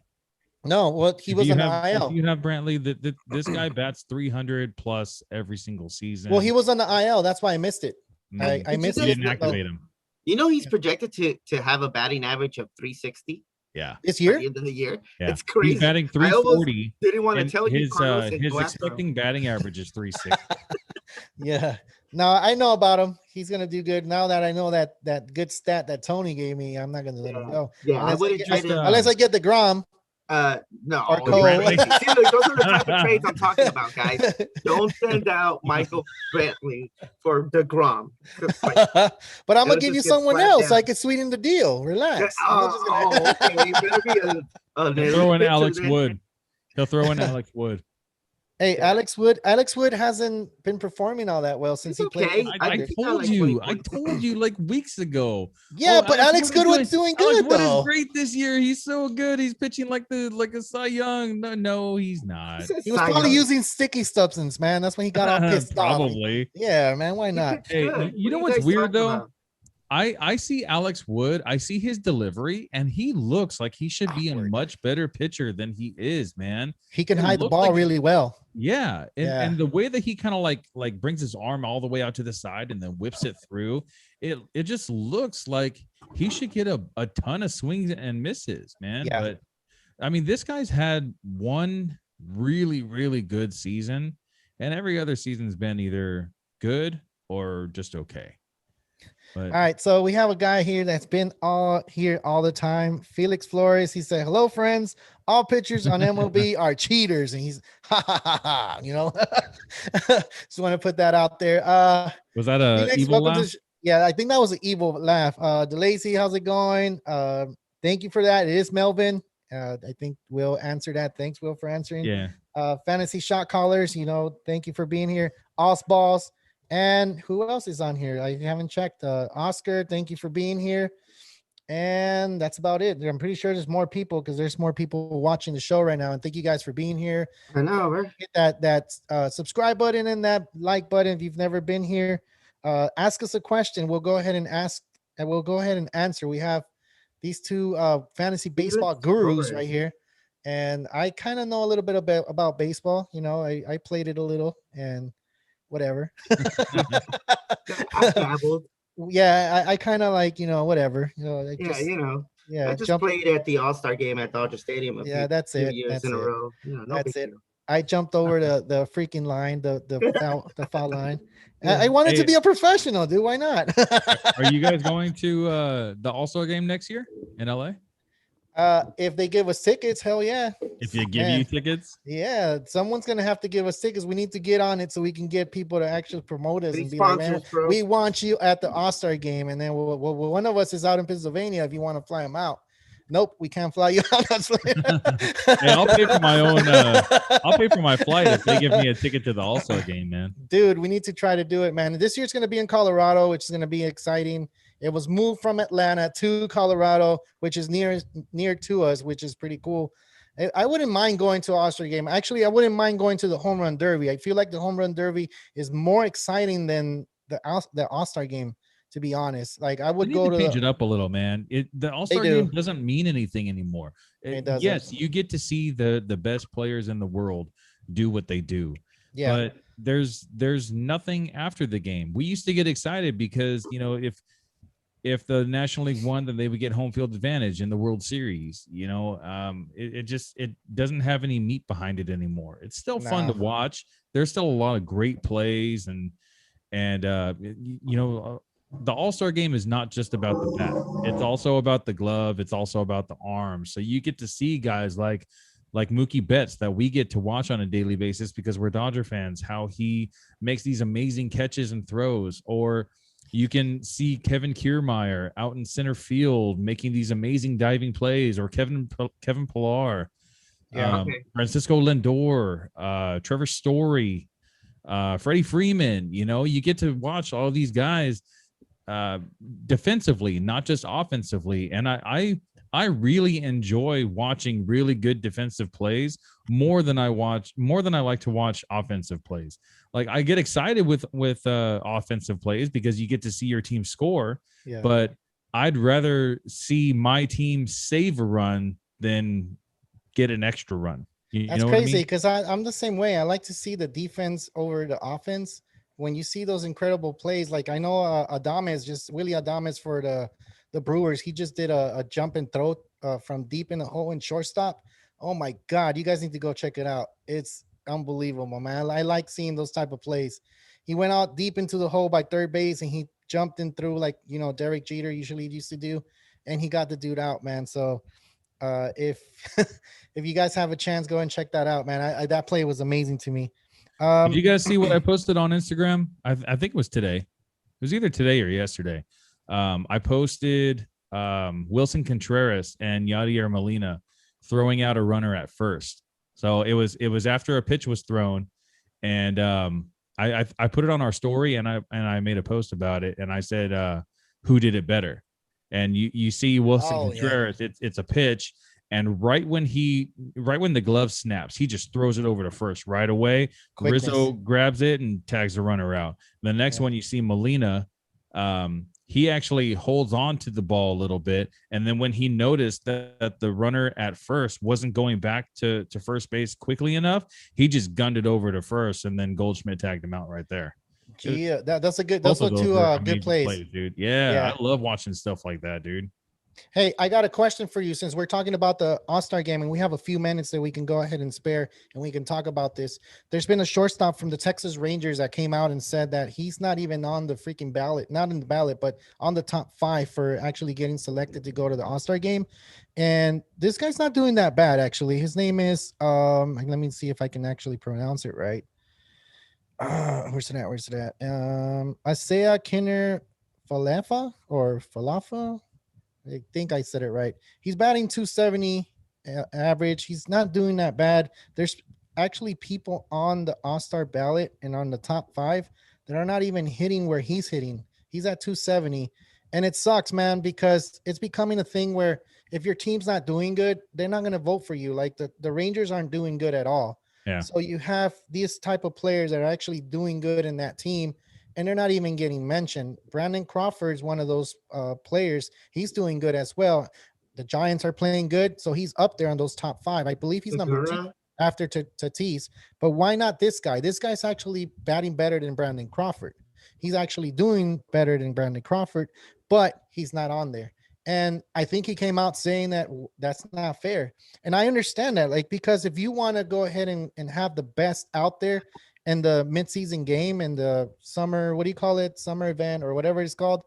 No, well, he was on the IL. If you have Brantley, this guy bats 300 plus every single season. Well, he was on the IL. That's why I missed it. I missed You it. didn't activate him. You know he's projected to have a batting average of 360. Yeah, this By year. the end of the year. Yeah. It's crazy. He's batting I almost 340. didn't want to and tell you, Carlos, and his go after him. expecting batting average is 360. Yeah. No, I know about him. He's gonna do good. Now that I know that good stat that Tony gave me, I'm not gonna let him go. Yeah, I wouldn't trade him. Unless I get the Grom. No, Or you're Cole. crazy. See, look, those are the type of trades I'm talking about, guys. Don't send out Michael Brantley for DeGrom. But I'm gonna It'll give you just get someone slapped else. down. I can sweeten the deal. Relax. Okay. You better be a Throw in pitcher Alex then. Wood. He'll throw in Alex Wood. Hey, Yeah. Alex Wood hasn't been performing all that well since He's he played. okay. with the I I Tigers. think told like you. 20 I points. told you like weeks ago. Yeah, but Alex Wood was doing good Alex Wood though. is great this year. He's so good. He's pitching like a Cy Young. No, he's not. He was probably using sticky substance, man. That's when he got all pissed off. Probably. Yeah, man. Why not? Hey, you know what's weird though? I see Alex Wood. I see his delivery, and he looks like he should be a much better pitcher than he is, man. He can It hide the looks ball like- really well. Yeah, and, Yeah. and the way that he kind of like brings his arm all the way out to the side and then whips it through, it just looks like he should get a ton of swings and misses, man. Yeah. But I mean, this guy's had one really, really good season, and every other season's been either good or just okay. But All right, so we have a guy here that's been all the time. Felix Flores. He said, "Hello, friends. All pitchers on MLB are cheaters," and he's ha ha ha ha. Just want to put that out there. was that a Felix, evil welcome laugh? Yeah, I think that was an evil laugh. DeLacy, how's it going? Thank you for that. It is Melvin. I think Will answer that. Thanks, Will, for answering. Yeah. Fantasy shot callers, thank you for being here. Osballs. And who else is on here? I haven't checked. Oscar, thank you for being here. And that's about it. I'm pretty sure there's more people because there's more people watching the show right now. And thank you guys for being here. I know, right? Hit that subscribe button and that like button if you've never been here. Ask us a question. We'll go ahead and ask, and we'll go ahead and answer. We have these two fantasy baseball gurus right here. And I kind of know a little bit about baseball. I played it a little and whatever. I dabbled. Yeah, I kind of like, whatever. I Yeah, just played at the All-Star game at Dodger Stadium that's few it. years That's in a it. row. No That's it. deal. I jumped over the freaking line, the foul line. Yeah. I wanted to be a professional, dude. Why not? Are you guys going to the All-Star game next year in LA? If they give us tickets, hell yeah. If they give you tickets? Yeah, someone's gonna have to give us tickets. We need to get on it so we can get people to actually promote us and be like, man, we want you at the All-Star game. And then one of us is out in Pennsylvania if you want to fly them out. Nope, we can't fly you out. Yeah, I'll pay for my own. I'll pay for my flight if they give me a ticket to the All-Star game, man. Dude, we need to try to do it, man. This year's going to be in Colorado, which is going to be exciting. It was moved from Atlanta to Colorado, which is near to us, which is pretty cool. I wouldn't mind going to an All-Star game. Actually, I wouldn't mind going to the Home Run Derby. I feel like the Home Run Derby is more exciting than the All-Star game, to be honest. Like I would go to change it up a little, man. The All-Star game doesn't mean anything anymore. Yes, you get to see the best players in the world do what they do. Yeah. But there's nothing after the game. We used to get excited because, if the National League won, then they would get home field advantage in the World Series. It doesn't have any meat behind it anymore. It's still fun to watch. There's still a lot of great plays and the All-Star game is not just about the bat. It's also about the glove. It's also about the arm. So you get to see guys like Mookie Betts that we get to watch on a daily basis because we're Dodger fans, how he makes these amazing catches and throws. Or you can see Kevin Kiermaier out in center field making these amazing diving plays, or Kevin Pillar, Francisco Lindor, Trevor Story, Freddie Freeman. You get to watch all these guys defensively, not just offensively. And I really enjoy watching really good defensive plays more than I like to watch offensive plays. Like I get excited with offensive plays because you get to see your team score, but I'd rather see my team save a run than get an extra run. That's crazy because I'm the same way. I like to see the defense over the offense. When you see those incredible plays, like I know Willie Adames for the Brewers, he just did a jump and throw from deep in the hole in shortstop. Oh my God, you guys need to go check it out. It's unbelievable, man. I like seeing those type of plays. He went out deep into the hole by third base and he jumped in through like, Derek Jeter usually used to do, and he got the dude out, man. So if if you guys have a chance, go and check that out, man. That play was amazing to me. Did you guys see what I posted on Instagram? I think it was today. It was either today or yesterday. I posted Wilson Contreras and Yadier Molina throwing out a runner at first. So it was after a pitch was thrown, and I put it on our story and I made a post about it, and I said who did it better? And you see Wilson Contreras, it's a pitch. And right when the glove snaps, he just throws it over to first right away. Rizzo grabs it and tags the runner out. The next one you see Molina, he actually holds on to the ball a little bit. And then when he noticed that the runner at first wasn't going back to first base quickly enough, he just gunned it over to first, and then Goldschmidt tagged him out right there. Yeah, that's a good. Those are two good plays, dude. Yeah, I love watching stuff like that, dude. Hey, I got a question for you since we're talking about the All-Star game and we have a few minutes that we can go ahead and spare and we can talk about this. There's been a shortstop from the Texas Rangers that came out and said that he's not even on the freaking ballot, not in the ballot, but on the top 5 for actually getting selected to go to the All-Star game. And this guy's not doing that bad, actually. His name is, let me see if I can actually pronounce it right. Where's it at? Isaiah Kinner Falafa. I think I said it right. He's batting 270 average. He's not doing that bad. There's actually people on the All-Star ballot and on the top 5 that are not even hitting where he's hitting. He's at 270. And it sucks, man, because it's becoming a thing where if your team's not doing good, they're not going to vote for you. Like the Rangers aren't doing good at all. Yeah. So you have these type of players that are actually doing good in that team, and they're not even getting mentioned. Brandon Crawford is one of those players. He's doing good as well. The Giants are playing good, so he's up there on those top 5. I believe he's number 2 after Tatis. But why not this guy? This guy's actually batting better than Brandon Crawford. He's actually doing better than Brandon Crawford, but he's not on there. And I think he came out saying that that's not fair. And I understand that, like, because if you want to go ahead and have the best out there in the midseason game and the summer, what do you call it? Summer event or whatever it's called,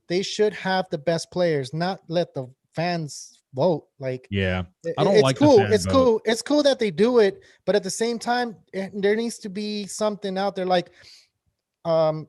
they should have the best players, not let the fans vote. Like, yeah, I don't like cool. the fan It's vote. cool. It's cool that they do it. But at the same time, there needs to be something out there like,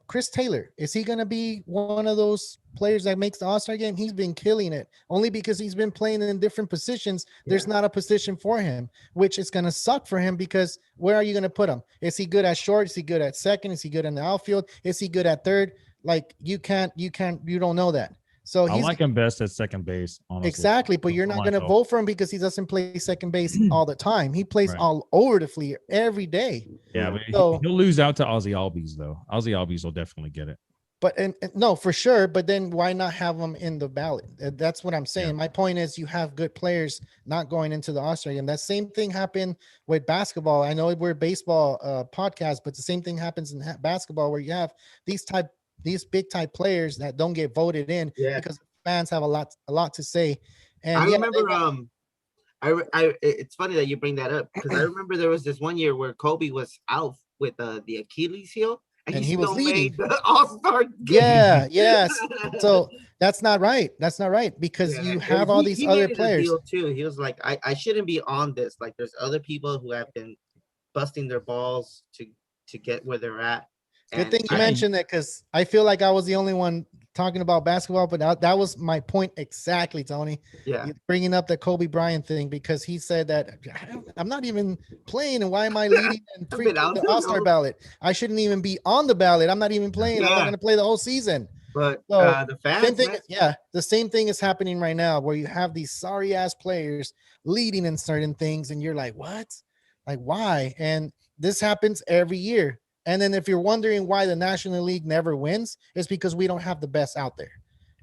Chris Taylor, is he going to be one of those players that makes the All-Star game? He's been killing it only because he's been playing in different positions. There's not a position for him, which is going to suck for him because where are you going to put him? Is he good at short? Is he good at second? Is he good in the outfield? Is he good at third? Like you don't know that. So I like him best at second base, honestly. Exactly, but you're not going to vote for him because he doesn't play second base all the time. He plays Right. all over the field every day. Yeah, but So- he'll lose out to Ozzy Albies, though. Ozzy Albies will definitely get it. But and no, for sure. But then why not have them in the ballot? That's what I'm saying. Yeah. My point is you have good players not going into the All-Star game. That same thing happened with basketball. I know we're a baseball podcast, but the same thing happens in basketball where you have these big type players that don't get voted in because fans have a lot to say. And I remember it's funny that you bring that up because I remember there was this one year where Kobe was out with the Achilles heel and he was leading the All-Star game. Yeah, yes. So that's not right. That's not right because you have all these other players too. He was like, I shouldn't be on this. Like there's other people who have been busting their balls to get where they're at. Good thing you mentioned that because I feel like I was the only one talking about basketball, but that was my point exactly, Tony. Yeah. You're bringing up the Kobe Bryant thing because he said that I'm not even playing and why am I leading and the All-Star ballot? I shouldn't even be on the ballot. I'm not even playing. I'm not going to play the whole season. But so, the fans, same thing, the same thing is happening right now where you have these sorry ass players leading in certain things and you're like, what? Like, why? And this happens every year. And then if you're wondering why the National League never wins, it's because we don't have the best out there.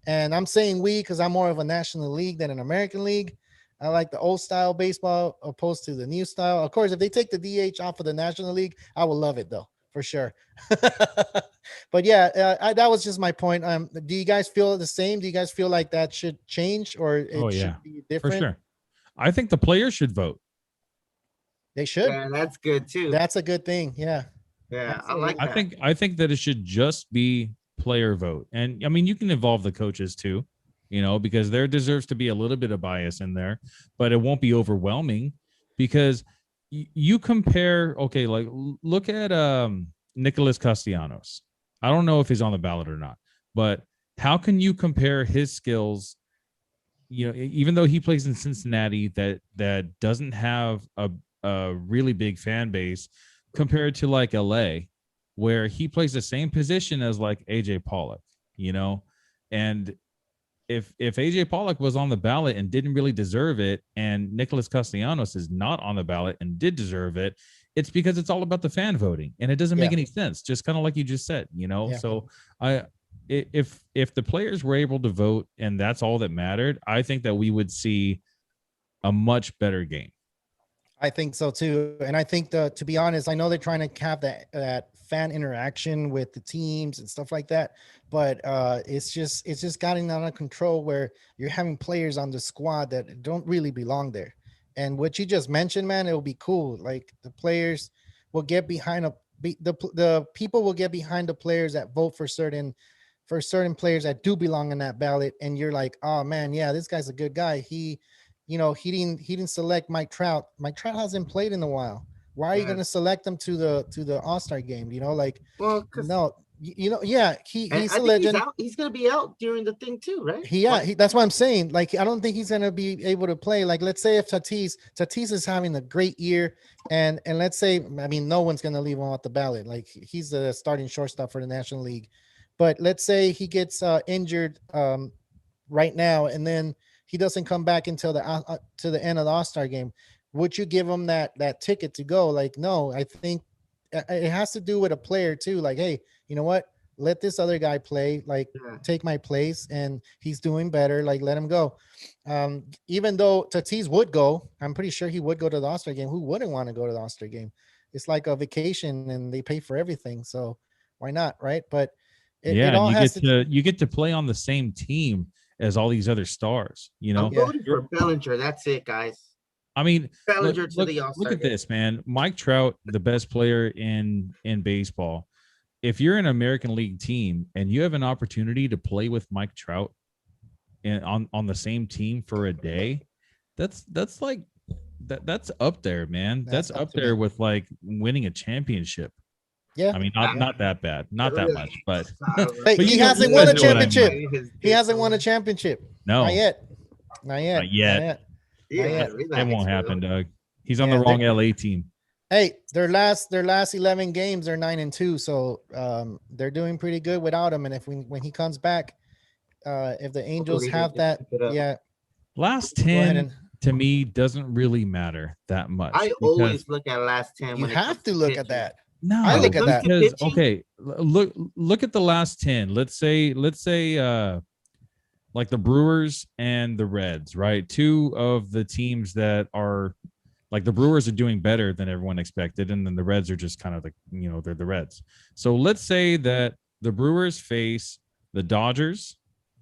And I'm saying we because I'm more of a National League than an American League. I like the old style baseball opposed to the new style. Of course, if they take the DH off of the National League, I will love it though, for sure. But yeah, that was just my point. Do you guys feel the same? Do you guys feel like that should change or it should be different? For sure. I think the players should vote. They should. Yeah, that's good too. That's a good thing. Yeah. Yeah, I like that. I think that it should just be player vote. And I mean, you can involve the coaches too, because there deserves to be a little bit of bias in there, but it won't be overwhelming because you compare, okay, like look at Nicholas Castellanos. I don't know if he's on the ballot or not, but how can you compare his skills, even though he plays in Cincinnati that doesn't have a really big fan base compared to like LA, where he plays the same position as like AJ Pollock, and if AJ Pollock was on the ballot and didn't really deserve it, and Nicholas Castellanos is not on the ballot and did deserve it, it's because it's all about the fan voting, and it doesn't make any sense. Just kind of like you just said, So if the players were able to vote and that's all that mattered, I think that we would see a much better game. I think so too. And I think to be honest, I know they're trying to have that fan interaction with the teams and stuff like that, but it's just gotten out of control where you're having players on the squad that don't really belong there. And what you just mentioned, man, it will be cool. Like the players will get behind the people will get behind the players that vote for certain players that do belong in that ballot. And you're like, oh man, yeah, this guy's a good guy. He didn't select Mike Trout. Mike Trout hasn't played in a while. Why are you going to select him to the All-Star game? No, Yeah, And he's I a think legend. he's gonna be out during the thing too, right? That's what I'm saying. Like, I don't think he's gonna be able to play. Like, let's say if Tatis is having a great year, and let's say, I mean, no one's gonna leave him off the ballot. Like, he's the starting shortstop for the National League, but let's say he gets injured right now, and then he doesn't come back until to the end of the All-Star game. Would you give him that ticket to go? Like, no, I think it has to do with a player too. Like, hey, you know what? Let this other guy play. Like, take my place, and he's doing better. Like, let him go. Even though Tatis would go, I'm pretty sure he would go to the All-Star game. Who wouldn't want to go to the All-Star game? It's like a vacation, and they pay for everything. So why not, right? But it all has to. You get to play on the same team as all these other stars. You know, I'm voting for Bellinger. That's it, guys. I mean, Bellinger to the All-Star look at game. this, man. Mike Trout, the best player in baseball. If you're an American League team and you have an opportunity to play with Mike Trout on the same team for a day, that's like that's up there, man. That's up there with like winning a championship. Yeah, I mean, not that bad, not that much, but, hey, but he hasn't won a championship. He hasn't won a No, championship. Not yet. Yeah, it won't happen, Doug. He's on the wrong LA team. Hey, their last 11 games are 9-2, so they're doing pretty good without him. And when he comes back, if the Angels have that, last 10 to me doesn't really matter that much. I always look at last 10. You have to look at that. No, I look at that because okay, look at the last 10. Let's say like the Brewers and the Reds, right? Two of the teams that are like the Brewers are doing better than everyone expected, and then the Reds are just kind of like, they're the Reds. So let's say that the Brewers face the Dodgers,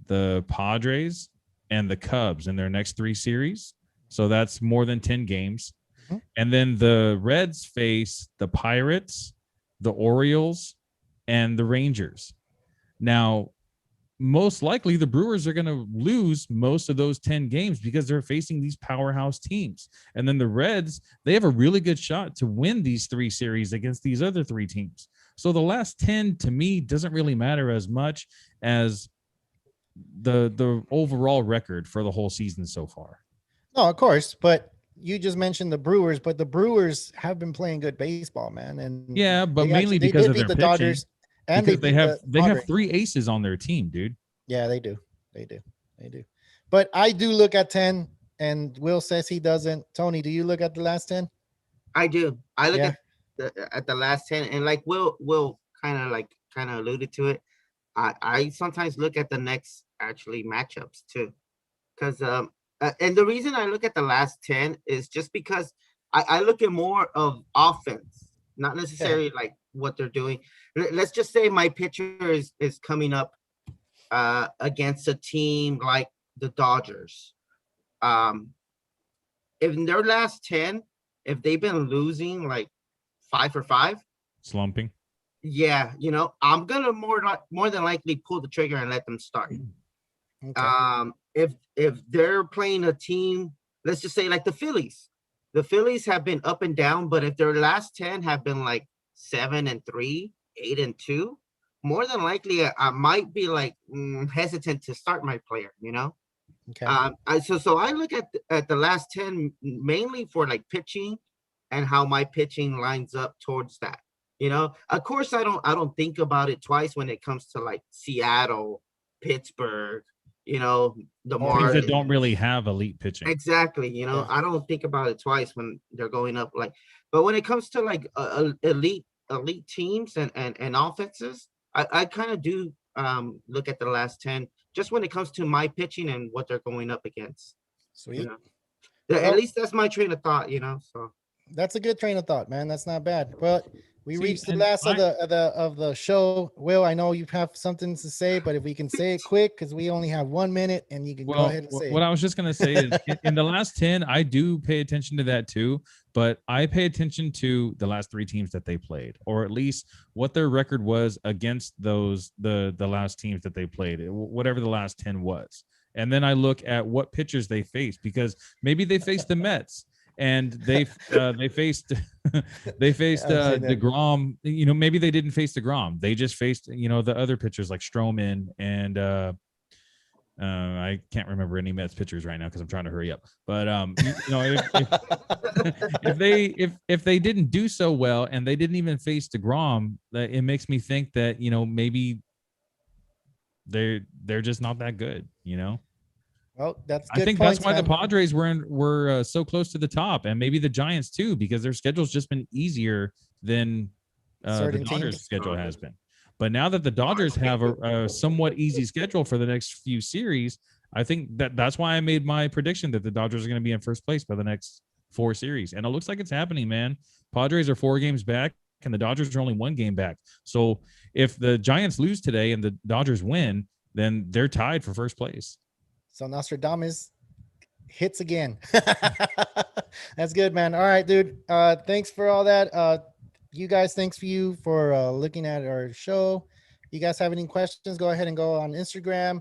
the Padres, and the Cubs in their next 3 series. So that's more than 10 games. Mm-hmm. And then the Reds face the Pirates, the Orioles, and the Rangers. Now, most likely the Brewers are going to lose most of those 10 games because they're facing these powerhouse teams. And then the Reds, they have a really good shot to win these 3 series against these other 3 teams. So the last 10 to me doesn't really matter as much as the overall record for the whole season so far. No, of course, but you just mentioned the Brewers, but the Brewers have been playing good baseball, man. And yeah, but mainly because of their pitching. Dodgers, and they have 3 aces on their team, dude. Yeah, they do. But I do look at 10, and Will says he doesn't. Tony, do you look at the last 10? I do. I look at the last 10, and like Will kind of alluded to it. I sometimes look at the next actually matchups too, because and the reason I look at the last 10 is just because I look at more of offense, not necessarily like what they're doing. Let's just say my pitcher is coming up against a team like the Dodgers. If in their last 10, if they've been losing like 5 for 5, slumping. Yeah, I'm gonna more than likely pull the trigger and let them start. Okay. If they're playing a team, let's just say like the Phillies have been up and down, but if their last 10 have been like 7-3, 8-2, more than likely I might be like hesitant to start my player, Okay. So I look at the last 10 mainly for like pitching and how my pitching lines up towards that. Of course I don't think about it twice when it comes to like Seattle, Pittsburgh, the Marlins that don't really have elite pitching. Exactly. I don't think about it twice when they're going up but when it comes to like elite teams and offenses, I kind of do look at the last 10 just when it comes to my pitching and what they're going up against. Sweet. At least that's my train of thought, so that's a good train of thought, man. That's not bad. Well, we reached the last of the show. Will, I know you have something to say, but if we can say it quick, because we only have 1 minute, and you can go ahead and say what I was just gonna say is in the last 10, I do pay attention to that too, but I pay attention to the last 3 teams that they played, or at least what their record was against those the last teams that they played, whatever the last 10 was. And then I look at what pitchers they faced, because maybe they faced the Mets. and they faced they faced DeGrom. You know, maybe they didn't face DeGrom. They just faced, you know, the other pitchers like Stroman and I can't remember any Mets pitchers right now because I'm trying to hurry up. But you know, if they didn't do so well and they didn't even face DeGrom, it makes me think that, you know, maybe they're just not that good, you know. Well, that's good. I think points, that's why man. the Padres were so close to the top, and maybe the Giants too, because their schedule's just been easier than the Certain Dodgers' teams. schedule has been. But now that the Dodgers have a somewhat easy schedule for the next few series, I think that's why I made my prediction that the Dodgers are going to be in first place by the next 4 series. And it looks like it's happening, man. Padres are 4 games back, and the Dodgers are only 1 game back. So if the Giants lose today and the Dodgers win, then they're tied for first place. So Nostradamus hits again. That's good, man. All right, dude. Thanks for all that. You guys, thanks for looking at our show. You guys have any questions, go ahead and go on Instagram.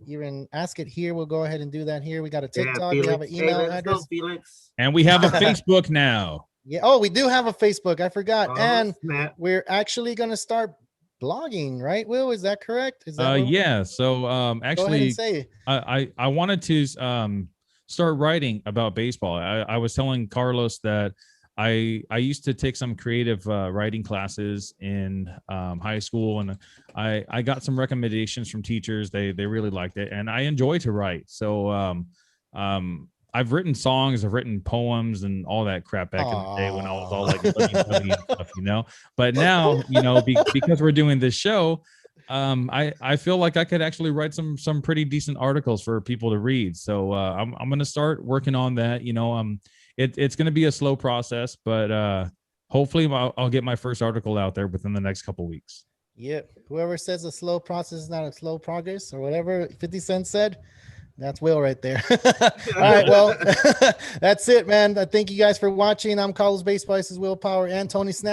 Even ask it here. We'll go ahead and do that here. We got a TikTok. We have an email address. Felix. And we have a Facebook now. Yeah. Oh, we do have a Facebook. I forgot. Oh, and snap. we're actually going to start blogging, right, Will? Is that correct? Is that yeah. So go ahead actually, and say. I wanted to start writing about baseball. I was telling Carlos that I used to take some creative writing classes in high school, and I got some recommendations from teachers. They really liked it, and I enjoy to write. So I've written songs, I've written poems and all that crap back in the day when I was all like lovey-dovey and stuff, you know. But now, you know, because we're doing this show, I feel like I could actually write some pretty decent articles for people to read. So I'm going to start working on that. You know, it's going to be a slow process, but hopefully I'll get my first article out there within the next couple weeks. Yep. Whoever says a slow process is not a slow progress, or whatever 50 Cent said, that's Will right there. All right. Well, that's it, man. I thank you guys for watching. I'm Carlos Baseball. This is Will Power and Tony Snap.